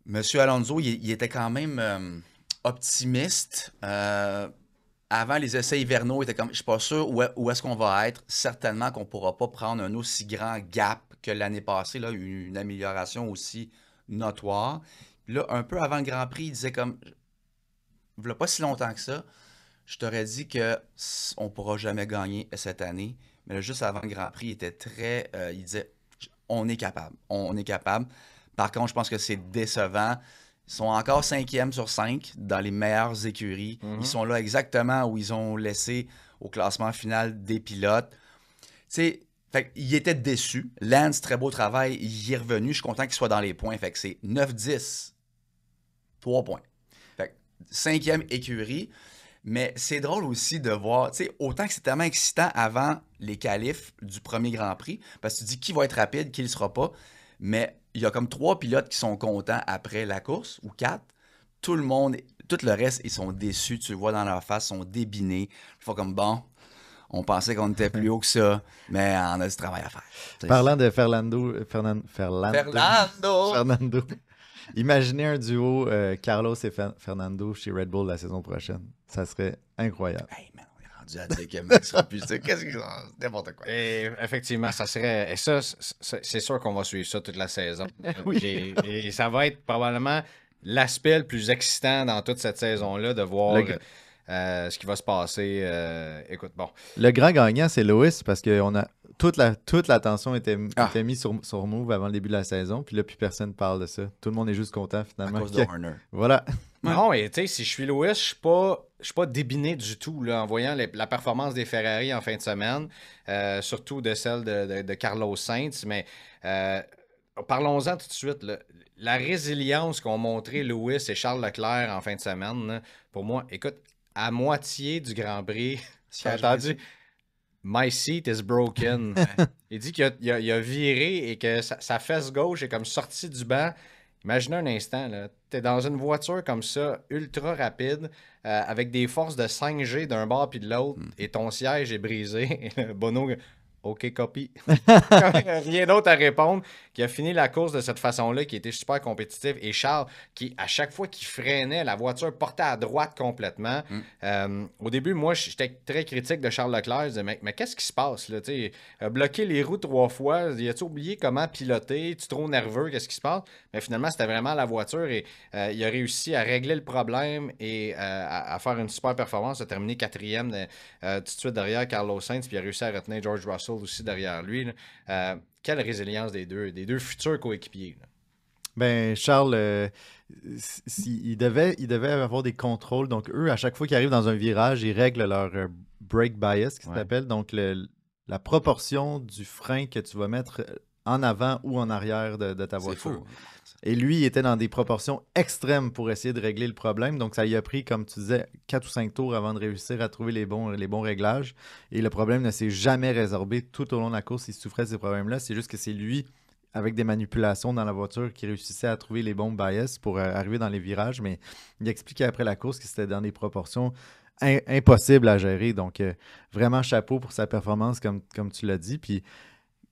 Monsieur Alonso, il était quand même optimiste. Avant les essais hivernaux, il était comme, je ne suis pas sûr où est-ce qu'on va être. Certainement qu'on ne pourra pas prendre un aussi grand gap que l'année passée, là, une amélioration aussi notoire. Là, un peu avant le Grand Prix, il disait comme, il n'y a pas si longtemps que ça, je t'aurais dit qu'on ne pourra jamais gagner cette année. Mais là, juste avant le Grand Prix, il était très... il disait, on est capable. On est capable. Par contre, je pense que c'est décevant. Ils sont encore 5e sur 5 dans les meilleures écuries. Ils sont là exactement où ils ont laissé au classement final des pilotes. Tu sais, il était déçu. Lance, très beau travail. Il est revenu. Je suis content qu'il soit dans les points. Fait que c'est 9-10. 3 points. Fait que 5e écurie. Mais c'est drôle aussi de voir, tu sais, autant que c'est tellement excitant avant les qualifs du premier Grand Prix, parce que tu dis qui va être rapide, qui ne le sera pas. Mais il y a comme 3 pilotes qui sont contents après la course, ou 4. Tout le reste, ils sont déçus. Tu le vois dans leur face, ils sont débinés. Ils font comme, bon, on pensait qu'on était plus haut que ça, mais on a du travail à faire. Parlant de Fernando. Imaginez un duo Carlos et Fernando chez Red Bull la saison prochaine. Ça serait incroyable. Hey man, on est rendu à dire que Max sera plus ça. Qu'est-ce que c'est? N'importe quoi. Et effectivement, ça serait. Et ça, c'est sûr qu'on va suivre ça toute la saison. Oui. Et ça va être probablement l'aspect le plus excitant dans toute cette saison-là de voir ce qui va se passer. Écoute, bon. Le grand gagnant, c'est Lewis parce que toute l'attention était mise sur Move avant le début de la saison. Puis là, plus personne parle de ça. Tout le monde est juste content finalement. À cause de Horner. Voilà. Non, et tu sais, si je suis Lewis, je suis pas débiné du tout là, en voyant la performance des Ferrari en fin de semaine, surtout de celle de Carlos Sainz. Mais parlons-en tout de suite. Là. La résilience qu'ont montré Lewis et Charles Leclerc en fin de semaine, là, pour moi, écoute, à moitié du Grand Prix, j'ai entendu « My seat is broken ». Il dit qu'il a viré et que sa fesse gauche est comme sortie du banc. Imaginez un instant, tu es dans une voiture comme ça, ultra rapide, avec des forces de 5G d'un bord puis de l'autre, et ton siège est brisé. Bono, OK, copy. Rien d'autre à répondre. Qui a fini la course de cette façon-là, qui était super compétitive. Et Charles, qui, à chaque fois qu'il freinait, la voiture portait à droite complètement. Au début, moi, j'étais très critique de Charles Leclerc. Je disais, mais qu'est-ce qui se passe? Là? Bloquer les roues 3 fois, il a-tu oublié comment piloter? Es-tu trop nerveux? Qu'est-ce qui se passe? Mais finalement, c'était vraiment la voiture et il a réussi à régler le problème et à faire une super performance. Il a terminé 4e tout de suite derrière Carlos Sainz, puis il a réussi à retenir George Russell aussi derrière lui. Quelle résilience des deux futurs coéquipiers. Là. Ben, Charles, il devait avoir des contrôles. Donc, eux, à chaque fois qu'ils arrivent dans un virage, ils règlent leur brake bias, qui s'appelle. Donc, la proportion du frein que tu vas mettre en avant ou en arrière de ta voiture. C'est fou. Et lui, il était dans des proportions extrêmes pour essayer de régler le problème. Donc, ça lui a pris, comme tu disais, 4 ou 5 tours avant de réussir à trouver les bons réglages. Et le problème ne s'est jamais résorbé tout au long de la course. Il souffrait de ces problèmes-là. C'est juste que c'est lui, avec des manipulations dans la voiture, qui réussissait à trouver les bons bias pour arriver dans les virages. Mais il expliquait après la course que c'était dans des proportions impossibles à gérer. Donc, vraiment chapeau pour sa performance, comme tu l'as dit. Puis,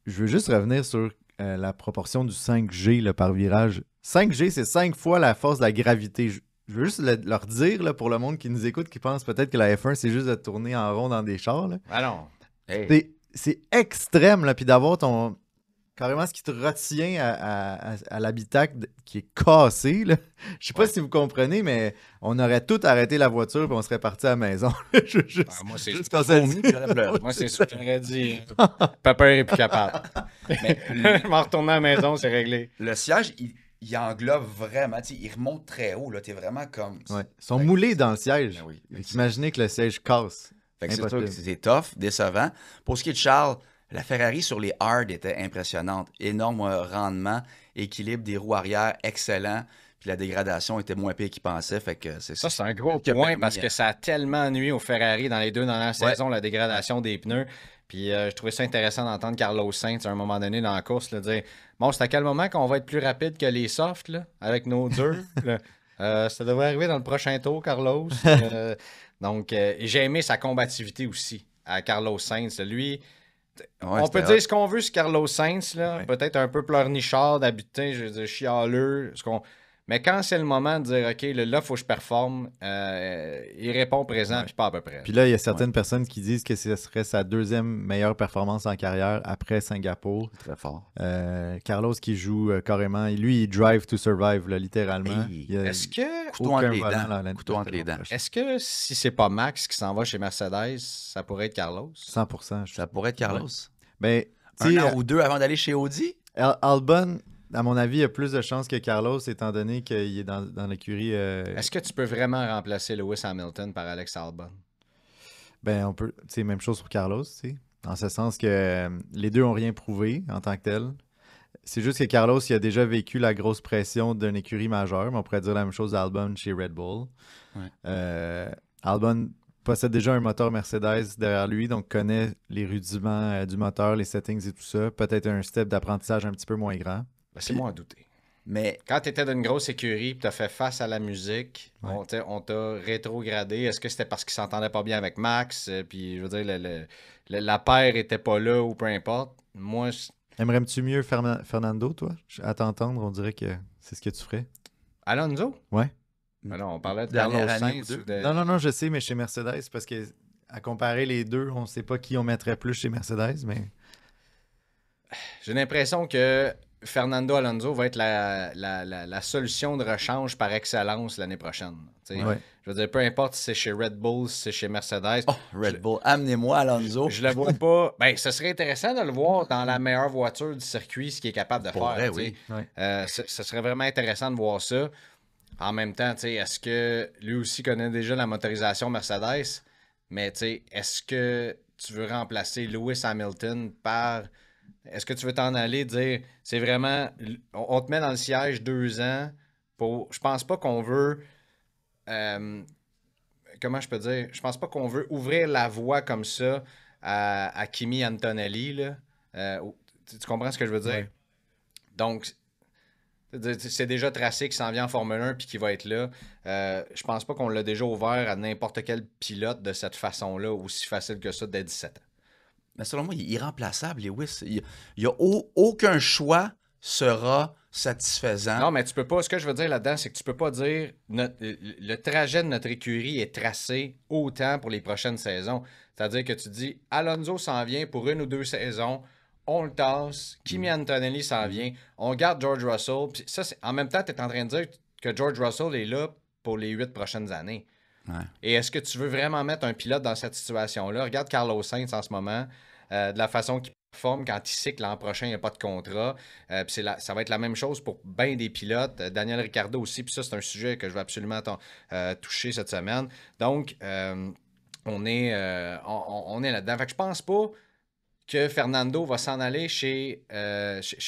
je veux juste revenir sur la proportion du 5G là, par virage. 5G, c'est 5 fois la force de la gravité. Je veux juste leur dire, là, pour le monde qui nous écoute, qui pense peut-être que la F1, c'est juste de tourner en rond dans des chars. Là. Ah non. Hey. C'est extrême, là, puis d'avoir carrément ce qui te retient à l'habitacle qui est cassé. Là. Je sais pas si vous comprenez, mais on aurait tout arrêté la voiture et on serait parti à la maison. Moi, c'est juste quand ça dit. Moi, c'est sûr que j'aurais dit Papa est plus capable. Je m'en retourne à la maison, c'est réglé. Le siège, il englobe vraiment. Il remonte très haut. Tu es vraiment comme. Ouais. Ils sont moulés dans le siège. Ben oui. Imaginez que le siège casse. Fait que c'est sûr que c'est tough, décevant. Pour ce qui est de Charles, la Ferrari sur les hard était impressionnante. Énorme rendement, équilibre des roues arrière, excellent. Puis la dégradation était moins pire qu'ils pensaient. Fait que c'est un gros point parce que ça a tellement nuit aux Ferrari dans les 2 dernières saisons, la dégradation des pneus. Puis je trouvais ça intéressant d'entendre Carlos Sainz à un moment donné dans la course là, dire bon, c'est à quel moment qu'on va être plus rapide que les softs là, avec nos durs? Ça devrait arriver dans le prochain tour, Carlos. Donc, j'ai aimé sa combativité aussi à Carlos Sainz. Lui, on peut dire ce qu'on veut sur Carlos Sainz, là, peut-être un peu pleurnichard d'habiter, je veux dire, chialeux. Mais quand c'est le moment de dire, OK, là, il faut que je performe, il répond présent, puis pas à peu près. Puis là, il y a certaines personnes qui disent que ce serait sa deuxième meilleure performance en carrière après Singapour. Très fort. Carlos qui joue carrément, lui, il drive to survive, là, littéralement. Hey, Est-ce que, Couteau entre les dents. Couteau entre les dents. est-ce que si c'est pas Max qui s'en va chez Mercedes, ça pourrait être Carlos? 100%. Ça pourrait être Carlos. Ben, Un an ou deux avant d'aller chez Audi? Albon, à mon avis, a plus de chances que Carlos, étant donné qu'il est dans l'écurie. Est-ce que tu peux vraiment remplacer Lewis Hamilton par Alex Albon? Ben, on peut. Tu sais, même chose pour Carlos, tu sais. En ce sens que les deux n'ont rien prouvé en tant que tel. C'est juste que Carlos, il a déjà vécu la grosse pression d'une écurie majeure, mais on pourrait dire la même chose d'Albon chez Red Bull. Ouais. Albon possède déjà un moteur Mercedes derrière lui, donc connaît les rudiments du moteur, les settings et tout ça. Peut-être un step d'apprentissage un petit peu moins grand. Ben, c'est moi à douter. Mais Quand tu étais dans une grosse écurie et tu as fait face à la musique, on t'a rétrogradé. Est-ce que c'était parce qu'il s'entendait pas bien avec Max? Puis, je veux dire, la paire était pas là ou peu importe. Moi, Aimerais-tu mieux Fernando, toi? À t'entendre, on dirait que c'est ce que tu ferais. Alonso? Ouais. Ben non, on parlait de Dernière Carlos année Sainz. ou deux. Non, je sais, mais chez Mercedes, parce que à comparer les deux, on ne sait pas qui on mettrait plus chez Mercedes, mais J'ai l'impression que Fernando Alonso va être la solution de rechange par excellence l'année prochaine. Tu sais, Ouais. Je veux dire, peu importe si c'est chez Red Bull, si c'est chez Mercedes. Oh, Red Bull, amenez-moi Alonso. Je le vois pas. Ben, ce serait intéressant de le voir dans la meilleure voiture du circuit, ce qu'il est capable de Pour faire. vrai, tu sais. oui. Ouais. Ce serait vraiment intéressant de voir ça. En même temps, tu sais, est-ce que lui aussi connaît déjà la motorisation Mercedes? Mais tu sais, est-ce que tu veux remplacer Lewis Hamilton par. Est-ce que tu veux t'en aller dire c'est vraiment. On te met dans le siège 2 ans pour. Je pense pas qu'on veut. Comment je peux dire? Je pense pas qu'on veut ouvrir la voie comme ça à Kimi Antonelli. Là. Tu comprends ce que je veux dire? Ouais. Donc, c'est déjà tracé qu'il s'en vient en Formule 1 puis qu'il va être là. Je pense pas qu'on l'a déjà ouvert à n'importe quel pilote de cette façon-là, aussi facile que ça dès 17 ans. Mais selon moi, il est irremplaçable, Lewis. Il y a aucun choix sera satisfaisant. Non, mais tu peux pas. Ce que je veux dire là-dedans, c'est que tu peux pas dire le trajet de notre écurie est tracé autant pour les prochaines saisons. C'est-à-dire que tu dis Alonso s'en vient pour 1 ou 2 saisons, on le tasse, Kimi Antonelli s'en vient, on garde George Russell. Puis ça, en même temps, tu es en train de dire que George Russell est là pour les 8 prochaines années. Ouais. Et est-ce que tu veux vraiment mettre un pilote dans cette situation-là? Regarde Carlos Sainz en ce moment, de la façon qu'il performe quand il sait que l'an prochain, il n'y a pas de contrat. Puis ça va être la même chose pour bien des pilotes. Daniel Ricciardo aussi, puis ça, c'est un sujet que je veux absolument toucher cette semaine. Donc, on est là-dedans. Fait que je pense pas que Fernando va s'en aller chez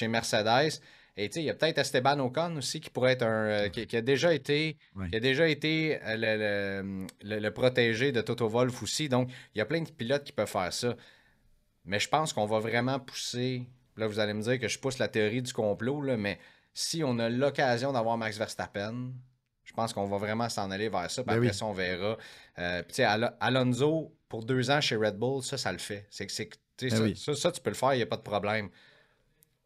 Mercedes. Et tu sais, il y a peut-être Esteban Ocon aussi qui pourrait être qui a déjà été, Ouais. qui a déjà été le protégé de Toto Wolff aussi. Donc, il y a plein de pilotes qui peuvent faire ça. Mais je pense qu'on va vraiment pousser. Là, vous allez me dire que je pousse la théorie du complot, là, mais si on a l'occasion d'avoir Max Verstappen, je pense qu'on va vraiment s'en aller vers ça. Puis Ben après oui. ça, on verra. Puis tu sais, Alonso, pour 2 ans chez Red Bull, ça le fait. Tu sais, Ben oui. ça, tu peux le faire, il n'y a pas de problème.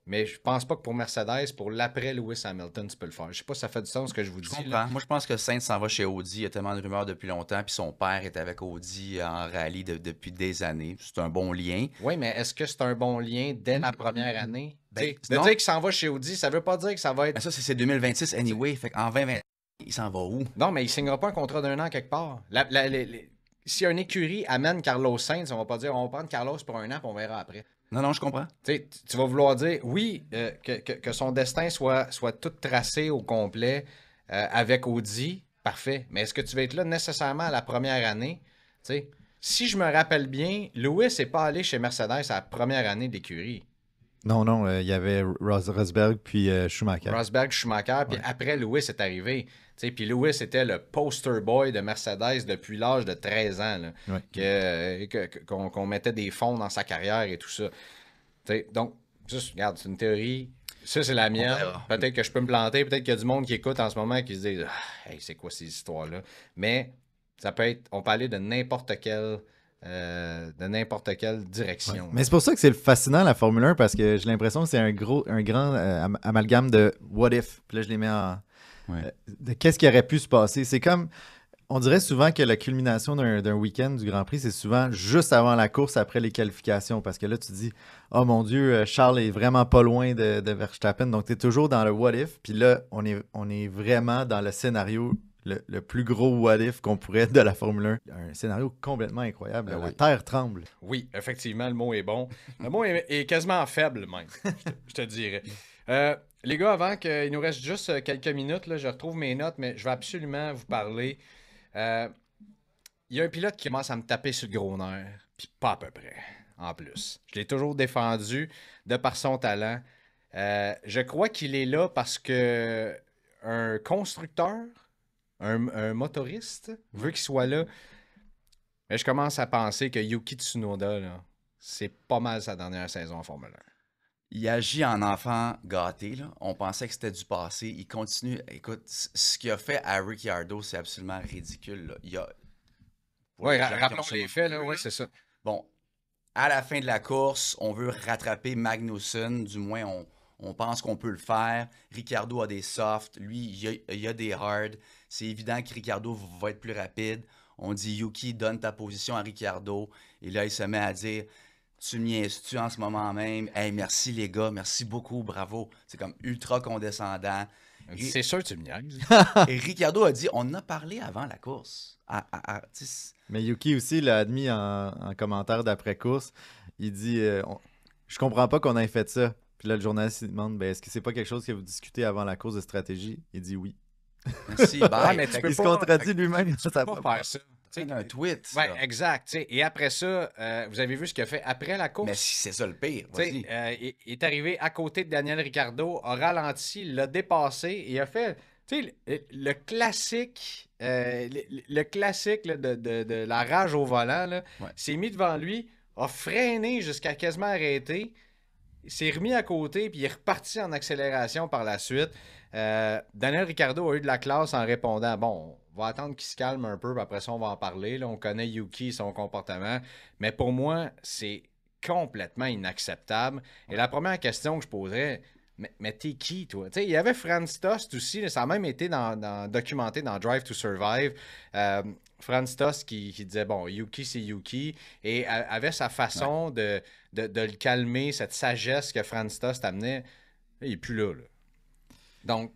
Mais je pense pas que pour Mercedes, pour l'après Lewis Hamilton, tu peux le faire. Je sais pas si ça fait du sens ce que je vous Je dis. comprends. Là. Moi, je pense que Sainz s'en va chez Audi. Il y a tellement de rumeurs depuis longtemps. Puis son père est avec Audi en rallye depuis des années. C'est un bon lien. Oui, mais est-ce que c'est un bon lien dès la première année? Ben, Tu sais, de non. dire qu'il s'en va chez Audi, ça veut pas dire que ça va être. Mais ça, c'est 2026 anyway. Fait qu'en 2020, il s'en va où? Non, mais il ne signera pas un contrat d'1 an quelque part. Si une écurie amène Carlos Sainz, on va pas dire on va prendre Carlos pour 1 an puis on verra après. Non, je comprends. Tu sais, tu vas vouloir dire, oui, que son destin soit tout tracé au complet avec Audi, parfait. Mais est-ce que tu vas être là nécessairement à la première année? Tu sais, si je me rappelle bien, Lewis n'est pas allé chez Mercedes à la première année d'écurie. Non, il y avait Rosberg puis Schumacher. Rosberg, Schumacher, puis après, Lewis est arrivé. Tu sais, puis Lewis était le poster boy de Mercedes depuis l'âge de 13 ans, là, Ouais. qu'on mettait des fonds dans sa carrière et tout ça. Tu sais, donc, juste, regarde, c'est une théorie. Ça, c'est la mienne. verra. Peut-être que je peux me planter. Peut-être qu'il y a du monde qui écoute en ce moment qui se dit hey, c'est quoi ces histoires-là? Mais ça peut être. On peut aller de n'importe quelle direction. Ouais. Mais c'est pour ça que c'est fascinant la Formule 1 parce que j'ai l'impression que c'est un grand amalgame de what if. Puis là, je les mets de qu'est-ce qui aurait pu se passer. C'est comme, on dirait souvent que la culmination d'un week-end du Grand Prix, c'est souvent juste avant la course, après les qualifications. Parce que là, tu te dis, oh mon Dieu, Charles est vraiment pas loin de Verstappen. Donc, tu es toujours dans le what if. Puis là, on est vraiment dans le scénario, le plus gros what if qu'on pourrait de la Formule 1. Un scénario complètement incroyable. La terre tremble. Oui, effectivement, le mot est bon. Le mot est quasiment faible, même, je te dirais. Les gars, avant qu'il nous reste juste quelques minutes, là, je retrouve mes notes, mais je vais absolument vous parler. Il y a un pilote qui commence à me taper sur le gros nerf, puis pas à peu près, en plus. Je l'ai toujours défendu de par son talent. Je crois qu'il est là parce que un constructeur, un motoriste, veut qu'il soit là. Mais je commence à penser que Yuki Tsunoda, là, c'est pas mal sa dernière saison en Formule 1. Il agit en enfant gâté, là. On pensait que c'était du passé. Il continue. Écoute, ce qu'il a fait à Ricciardo, c'est absolument ridicule, là. Il y a... Oui, rappelons les faits, là. Oui, c'est ça. Bon, à la fin de la course, on veut rattraper Magnussen. Du moins, on pense qu'on peut le faire. Ricciardo a des softs. Lui, il y a des hard. C'est évident que Ricciardo va être plus rapide. On dit, Yuki, donne ta position à Ricciardo. Et là, il se met à dire... Tu me niaises-tu en ce moment même? Hey, merci les gars, merci beaucoup, bravo. C'est comme ultra condescendant. C'est sûr que tu me niaises. Et Ricciardo a dit, on en a parlé avant la course. Mais Yuki aussi l'a admis en commentaire d'après-course. Il dit, je comprends pas qu'on ait fait ça. Puis là, le journaliste il demande, ben, est-ce que c'est pas quelque chose que vous discutez avant la course de stratégie? Il dit oui. Merci, bye. Mais il se contredit lui-même. Tu peux pas faire ça. C'est un tweet. Ouais, exact. Et après ça, vous avez vu ce qu'il a fait après la course? Mais c'est ça le pire. Il est arrivé à côté de Daniel Ricciardo, a ralenti, l'a dépassé et a fait le classique, le classique là, de la rage au volant. Là, s'est mis devant lui, a freiné jusqu'à quasiment arrêter. Il s'est remis à côté puis il est reparti en accélération par la suite. Daniel Ricciardo a eu de la classe en répondant, bon, on va attendre qu'il se calme un peu, puis après ça, on va en parler. Là, on connaît Yuki, son comportement. Mais pour moi, c'est complètement inacceptable. Et la première question que je poserais, mais t'es qui, toi? T'sais, il y avait Franz Tost aussi, là, ça a même été documenté dans Drive to Survive. Franz Tost qui disait, bon, Yuki, c'est Yuki, et avait sa façon de le calmer, cette sagesse que Franz Tost amenait. Il n'est plus là. Donc,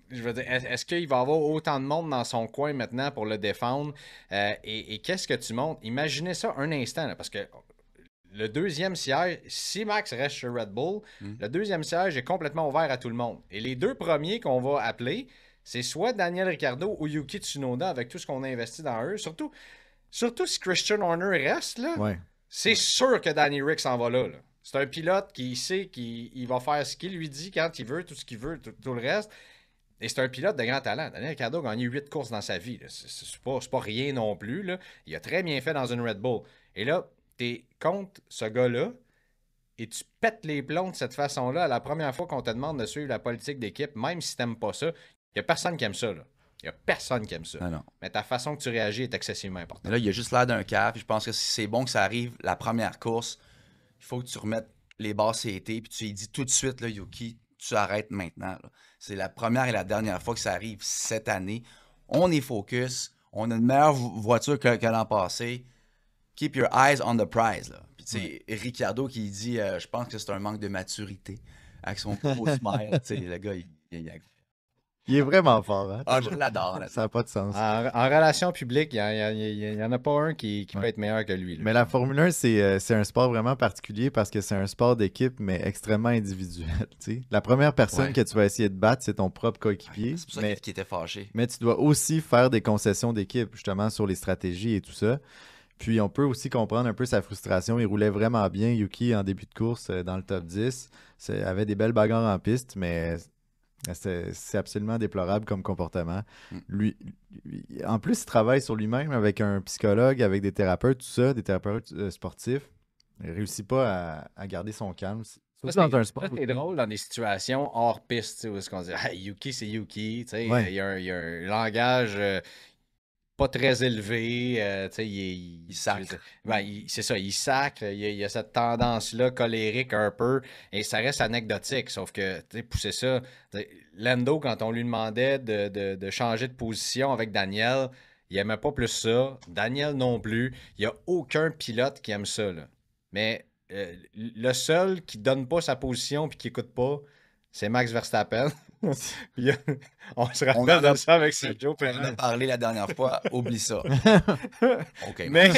je veux dire, est-ce qu'il va y avoir autant de monde dans son coin maintenant pour le défendre? Et qu'est-ce que tu montres? Imaginez ça un instant, là, parce que le deuxième siège, si Max reste chez Red Bull, le deuxième siège est complètement ouvert à tout le monde. Et les deux premiers qu'on va appeler, c'est soit Daniel Ricciardo ou Yuki Tsunoda avec tout ce qu'on a investi dans eux. Surtout si Christian Horner reste, là, c'est sûr que Danny Rick s'en va là. C'est un pilote qui sait qu'il va faire ce qu'il lui dit quand il veut, tout ce qu'il veut, tout le reste. Et c'est un pilote de grand talent. Daniel Ricciardo a gagné 8 courses dans sa vie. C'est pas rien non plus. Là. Il a très bien fait dans une Red Bull. Et là, t'es contre ce gars-là et tu pètes les plombs de cette façon-là à la première fois qu'on te demande de suivre la politique d'équipe, même si t'aimes pas ça. Il n'y a personne qui aime ça. Là. Il n'y a personne qui aime ça. Non. Mais ta façon que tu réagis est excessivement importante. Mais là, il a juste l'air d'un cave. Je pense que c'est bon que ça arrive la première course. Il faut que tu remettes les bases CT puis tu lui dis tout de suite, là, Yuki, tu arrêtes maintenant. Là. C'est la première et la dernière fois que ça arrive cette année. On est focus. On a une meilleure voiture que l'an passé. Keep your eyes on the prize. Là. Puis tu sais, Ricciardo qui dit, je pense que c'est un manque de maturité avec son gros smile. Le gars, il est vraiment fort. Hein? Ah, je l'adore. Ça n'a pas de sens. En relation publique, il n'y en a pas un qui peut être meilleur que lui. Là. Mais la Formule 1, c'est un sport vraiment particulier parce que c'est un sport d'équipe, mais extrêmement individuel. T'sais. La première personne que tu vas essayer de battre, c'est ton propre coéquipier. C'est pour ça qu'il était fâché. Mais tu dois aussi faire des concessions d'équipe, justement, sur les stratégies et tout ça. Puis on peut aussi comprendre un peu sa frustration. Il roulait vraiment bien, Yuki, en début de course, dans le top 10. Il avait des belles bagarres en piste, mais... c'est absolument déplorable comme comportement. Lui, en plus, il travaille sur lui-même avec un psychologue, avec des thérapeutes, tout ça, des thérapeutes sportifs. Il ne réussit pas à garder son calme. C'est drôle dans des situations hors piste où est-ce qu'on dit hey, Yuki, c'est Yuki. Il y a un langage pas très élevé. Il sacre. C'est ça, il sacre. Il y a cette tendance-là colérique un peu. Et ça reste anecdotique. Sauf que, pousser ça. Lando, quand on lui demandait de changer de position avec Daniel, il aimait pas plus ça. Daniel non plus. Il n'y a aucun pilote qui aime ça. Là. Mais le seul qui donne pas sa position et qui écoute pas, c'est Max Verstappen. Puis, on se rappelle de ça avec Sergio Perez. On a parlé la dernière fois, oublie ça. OK, Mais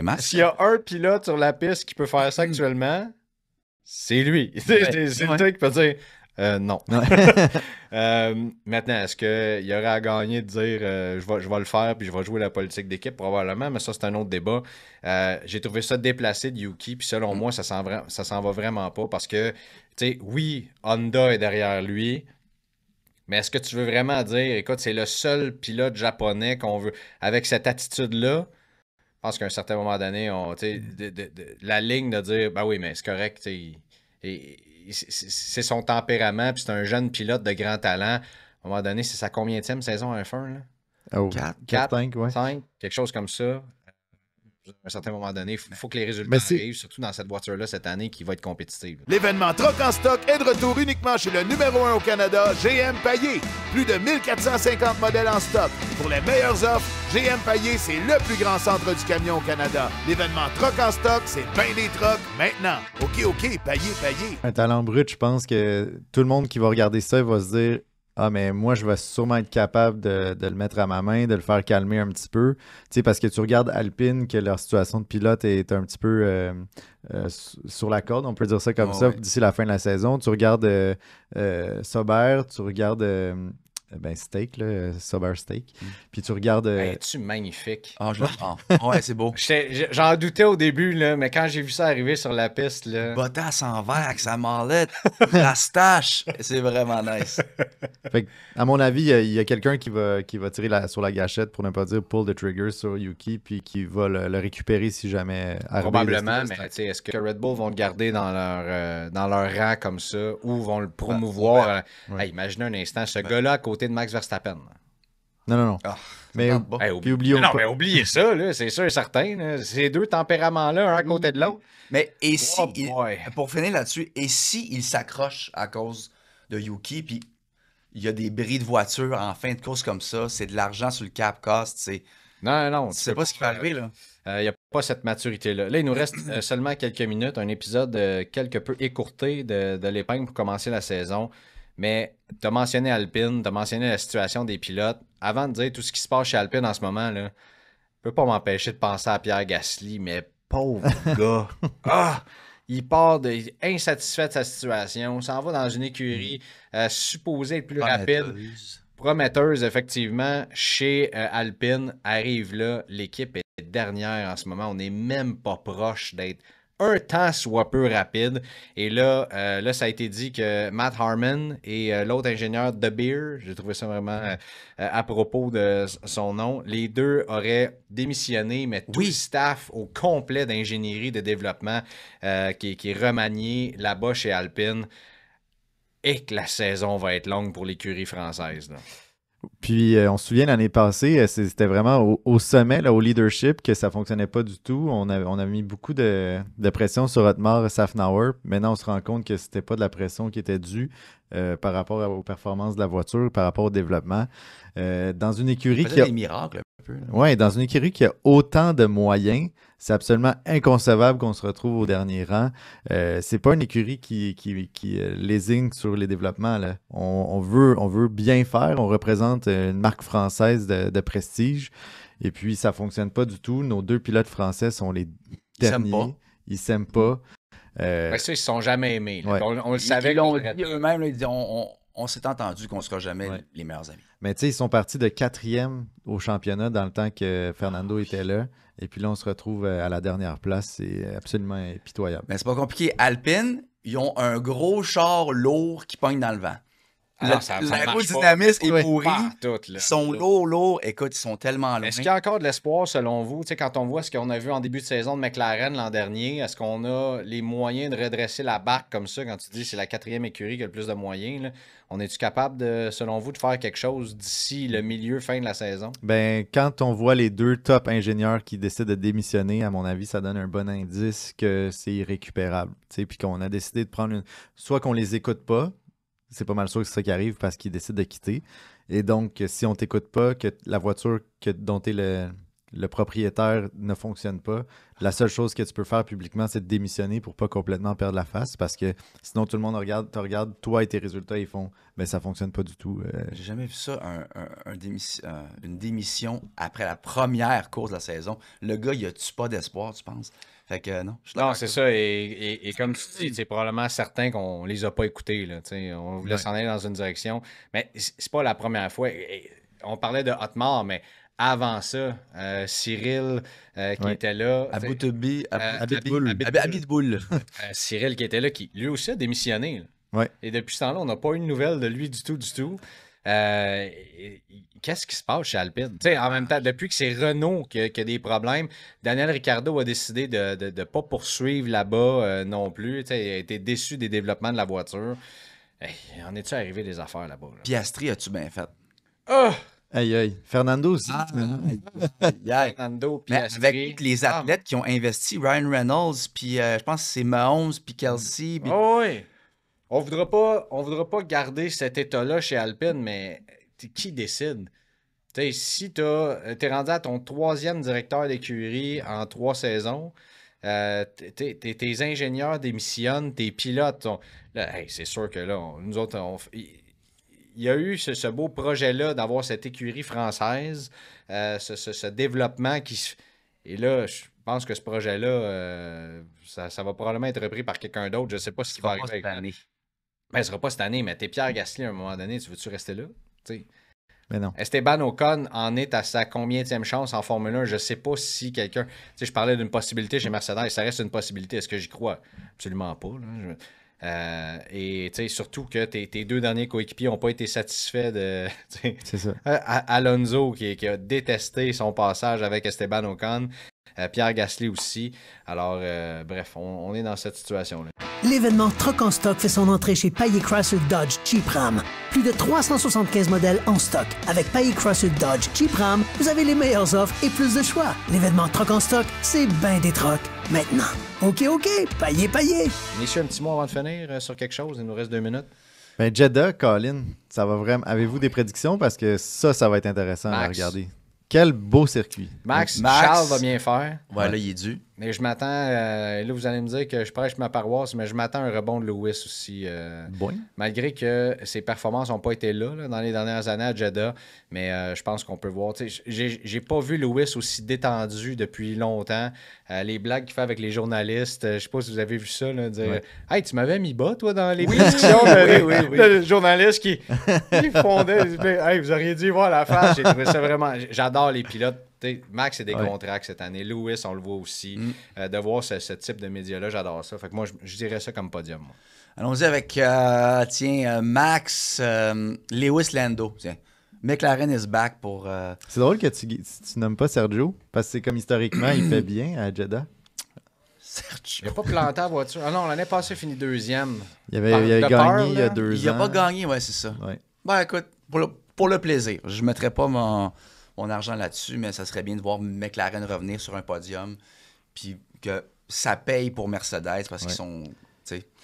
Max. s'il y a un pilote sur la piste qui peut faire ça actuellement, c'est lui. C'est le truc qui peut dire non. Maintenant, est-ce qu'il y aurait à gagner de dire je vais le faire puis je vais jouer la politique d'équipe? Probablement, mais ça, c'est un autre débat. J'ai trouvé ça déplacé de Yuki, puis selon moi, ça s'en va vraiment pas parce que, oui, Honda est derrière lui. Mais est-ce que tu veux vraiment dire, écoute, c'est le seul pilote japonais qu'on veut, avec cette attitude-là? Je pense qu'à un certain moment donné, la ligne de dire, ben oui, mais c'est correct, c'est son tempérament, puis c'est un jeune pilote de grand talent. À un moment donné, c'est sa combienième saison à F1, là? Oh, 4, 5, ouais. 5, quelque chose comme ça. À un certain moment donné, il faut que les résultats arrivent, surtout dans cette voiture-là cette année qui va être compétitive. L'événement Troc en stock est de retour uniquement chez le numéro 1 au Canada, GM Payet. Plus de 1450 modèles en stock. Pour les meilleures offres, GM Payet, c'est le plus grand centre du camion au Canada. L'événement Troc en stock, c'est bien des trocs maintenant. OK, Payet. Un talent brut, je pense que tout le monde qui va regarder ça va se dire ah, mais moi, je vais sûrement être capable de le mettre à ma main, de le faire calmer un petit peu. Tu sais, parce que tu regardes Alpine, que leur situation de pilote est un petit peu sur la corde, on peut dire ça comme ça, d'ici la fin de la saison. Tu regardes Sauber, tu regardes Steak, là, Sauber Steak. Puis tu regardes. Es-tu magnifique? Ah, je le prends. Ouais, c'est beau. J'en doutais au début, là, mais quand j'ai vu ça arriver sur la piste. Là... Bottas en vert avec sa mallette, la stache. C'est vraiment nice. Fait que, à mon avis, il y a quelqu'un qui va tirer sur la gâchette, pour ne pas dire pull the trigger sur Yuki, puis qui va le récupérer si jamais. Probablement, mais est-ce que Red Bull vont le garder dans leur rang comme ça ou vont le promouvoir? Imaginez un instant, ce gars-là à côté de Max Verstappen. Non. Oh, mais oublions pas. Mais oubliez ça, là, c'est sûr et certain. Là. Ces deux tempéraments-là, un à côté de l'autre. Mais pour finir là-dessus, et si il s'accroche à cause de Yuki, puis il y a des bris de voiture en fin de course comme ça, c'est de l'argent sur le cap cost, Non. Tu sais pas ce qui peut arriver, là. Il n'y a pas cette maturité-là. Là, il nous reste seulement quelques minutes, un épisode quelque peu écourté de l'épingle pour commencer la saison. Mais tu as mentionné Alpine, tu as mentionné la situation des pilotes. Avant de dire tout ce qui se passe chez Alpine en ce moment, là, je peux pas m'empêcher de penser à Pierre Gasly, mais pauvre gars. Il part insatisfait de sa situation, s'en va dans une écurie supposée être plus rapide. Prometteuse, effectivement, chez Alpine. Arrive là, l'équipe est dernière en ce moment. On n'est même pas proche d'être un temps soit peu rapide. Et là, ça a été dit que Matt Harmon et l'autre ingénieur De Beer, j'ai trouvé ça vraiment à propos de son nom, les deux auraient démissionné, mais tout le staff au complet d'ingénierie de développement qui est remanié là-bas chez Alpine, et que la saison va être longue pour l'écurie française. Là. Puis, on se souvient, l'année passée, c'était vraiment au sommet, là, au leadership, que ça ne fonctionnait pas du tout. On a mis beaucoup de pression sur Otmar et Safnauer. Maintenant, on se rend compte que c'était pas de la pression qui était due par rapport aux performances de la voiture, par rapport au développement. Dans une écurie qui a des miracles un peu. Ouais, dans une écurie qui a autant de moyens, c'est absolument inconcevable qu'on se retrouve au dernier rang. C'est pas une écurie qui lésigne sur les développements, là. On veut bien faire. On représente une marque française de prestige. Et puis, ça fonctionne pas du tout. Nos deux pilotes français sont les derniers. Ils s'aiment pas. Ça, ils se sont jamais aimés. Ouais. On le savait. Ils l'ont dit eux-mêmes. On s'est entendu qu'on ne sera jamais les meilleurs amis. Mais tu sais, ils sont partis de 4e au championnat dans le temps que Fernando était là. Et puis là, on se retrouve à la dernière place. C'est absolument pitoyable. Mais c'est pas compliqué. Alpine, ils ont un gros char lourd qui pogne dans le vent. L'aérodynamisme est pourri. Ils sont lourds. Écoute, ils sont tellement loin. Est-ce qu'il y a encore de l'espoir, selon vous? Tu sais, quand on voit ce qu'on a vu en début de saison de McLaren l'an dernier, est-ce qu'on a les moyens de redresser la barque comme ça? Quand tu dis que c'est la 4e écurie qui a le plus de moyens, là, on est-tu capable, selon vous, de faire quelque chose d'ici le milieu, fin de la saison? Ben, quand on voit les 2 top ingénieurs qui décident de démissionner, à mon avis, ça donne un bon indice que c'est irrécupérable. Puis qu'on a décidé de prendre soit qu'on les écoute pas, c'est pas mal sûr que c'est ça qui arrive parce qu'ils décident de quitter. Et donc, si on t'écoute pas, que la voiture dont tu es le propriétaire ne fonctionne pas, la seule chose que tu peux faire publiquement, c'est de démissionner pour pas complètement perdre la face parce que sinon, tout le monde te regarde, toi et tes résultats, ils font « ben ça fonctionne pas du tout. J'ai jamais vu ça, une démission après la première course de la saison. Le gars, il a-tu pas d'espoir, tu penses? Fait que non. Non, c'est ça. Et comme tu dis, c'est probablement certain qu'on les a pas écoutés. Là, on voulait s'en aller dans une direction. Mais c'est pas la première fois. On parlait de Otmar, mais avant ça, Cyril qui était là. Abitboul. Cyril qui était là, qui lui aussi a démissionné. Ouais. Et depuis ce temps-là, on n'a pas eu de nouvelles de lui du tout. Qu'est-ce qui se passe chez Alpine? T'sais, en même temps, depuis que c'est Renault qui a des problèmes, Daniel Ricciardo a décidé de ne pas poursuivre là-bas non plus. Il a été déçu des développements de la voiture. Hey, en est-tu arrivé des affaires là-bas? Là? Piastri, as-tu bien fait? Oh! Aïe. Fernando aussi. Fernando, Piastri. Avec les athlètes qui ont investi, Ryan Reynolds, puis je pense que c'est Mahomes, puis Kelsey. Puis... Oh, oui! On voudra pas garder cet état-là chez Alpine, mais qui décide? T'sais, si t'es rendu à ton 3e directeur d'écurie en 3 saisons, tes ingénieurs démissionnent, tes pilotes sont... Là, hey, c'est sûr que là, nous autres, il y a eu ce beau projet-là d'avoir cette écurie française, ce développement qui... Et là, je pense que ce projet-là, ça va probablement être repris par quelqu'un d'autre. Je ne sais pas ce qui va arriver avec l'année. Ben, ce ne sera pas cette année, mais t'es Pierre Gasly à un moment donné, tu veux-tu rester là? T'sais. Mais non. Esteban Ocon en est à sa combienième chance en Formule 1? Je ne sais pas si quelqu'un... Tu sais, je parlais d'une possibilité chez Mercedes, ça reste une possibilité. Est-ce que j'y crois? Absolument pas. Là. Et tu sais, surtout que tes 2 derniers coéquipiers n'ont pas été satisfaits de... C'est ça. Alonso qui a détesté son passage avec Esteban Ocon. Pierre Gasly aussi. Alors, bref, on est dans cette situation-là. L'événement Troc en stock fait son entrée chez Payet Chrysler Dodge Jeep Ram. Plus de 375 modèles en stock. Avec Payet Chrysler Dodge Jeep Ram, vous avez les meilleures offres et plus de choix. L'événement Troc en stock, c'est ben des trocs. Maintenant, OK, Payet. Messieurs, un petit mot avant de finir sur quelque chose. Il nous reste 2 minutes. Ben Jeddah, Colin, ça va vraiment... Avez-vous des prédictions? Parce que ça va être intéressant à regarder. Quel beau circuit. Max, Charles va bien faire. Ouais, là, il est dû. Mais je m'attends, là, vous allez me dire que je prêche ma paroisse, mais je m'attends à un rebond de Lewis aussi. Bon. Malgré que ses performances n'ont pas été là, dans les dernières années à Jeddah, mais je pense qu'on peut voir. J'ai pas vu Lewis aussi détendu depuis longtemps. Les blagues qu'il fait avec les journalistes, je sais pas si vous avez vu ça, là, dire Hey, tu m'avais mis bas, toi, dans les prédictions de journalistes qui fondaient. Hey, vous auriez dû voir la face. J'ai trouvé ça vraiment. J'adore les pilotes. Max, c'est des contracts cette année. Lewis, on le voit aussi. De voir ce type de média-là, j'adore ça. Fait que moi, je dirais ça comme podium. Moi. Allons-y avec, Max, Lewis Lando. Tiens. McLaren is back pour... C'est drôle que tu nommes pas Sergio, parce que c'est comme historiquement, il fait bien à Jeddah. Sergio. Il n'a pas planté la voiture. Ah non, l'année passée, il finit 2e. Il avait gagné il y a 2 ans. Il n'a pas gagné, ouais, c'est ça. Ouais. Ben, écoute, pour le plaisir. Je ne mettrais pas mon argent là-dessus, mais ça serait bien de voir McLaren revenir sur un podium, puis que ça paye pour Mercedes parce qu'ils sont...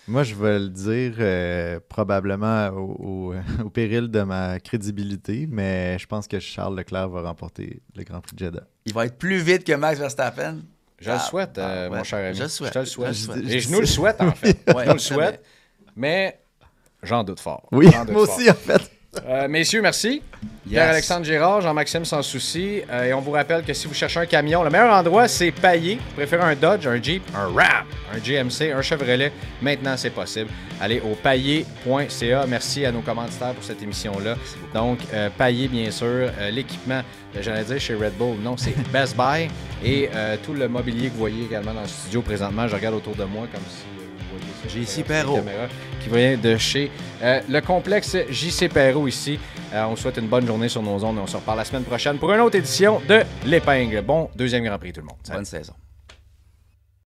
Moi, je vais le dire probablement au péril de ma crédibilité, mais je pense que Charles Leclerc va remporter le Grand Prix de Jeddah. Il va être plus vite que Max Verstappen. Je le souhaite, mon cher ami. Je te le souhaite. Et je nous le souhaite, en fait. Je nous le souhaite, mais j'en doute fort. Oui, moi aussi, en fait. Messieurs, merci. Pierre-Alexandre Girard, Jean-Maxime Sans Souci. Et on vous rappelle que si vous cherchez un camion, le meilleur endroit, c'est Payet. Vous préférez un Dodge, un Jeep, un Ram, un GMC, un Chevrolet. Maintenant, c'est possible. Allez au payet.ca. Merci à nos commanditaires pour cette émission-là. Donc, Payet, bien sûr. L'équipement, j'allais dire chez Red Bull. Non, c'est Best Buy. Et tout le mobilier que vous voyez également dans le studio présentement. Je regarde autour de moi comme si vous voyez ça. JC Perrault. Qui vient de chez le complexe JC Perrault ici. On vous souhaite une bonne journée sur nos ondes et on se reparle la semaine prochaine pour une autre édition de l'Épingle. Bon deuxième Grand Prix tout le monde. Salut. Bonne saison.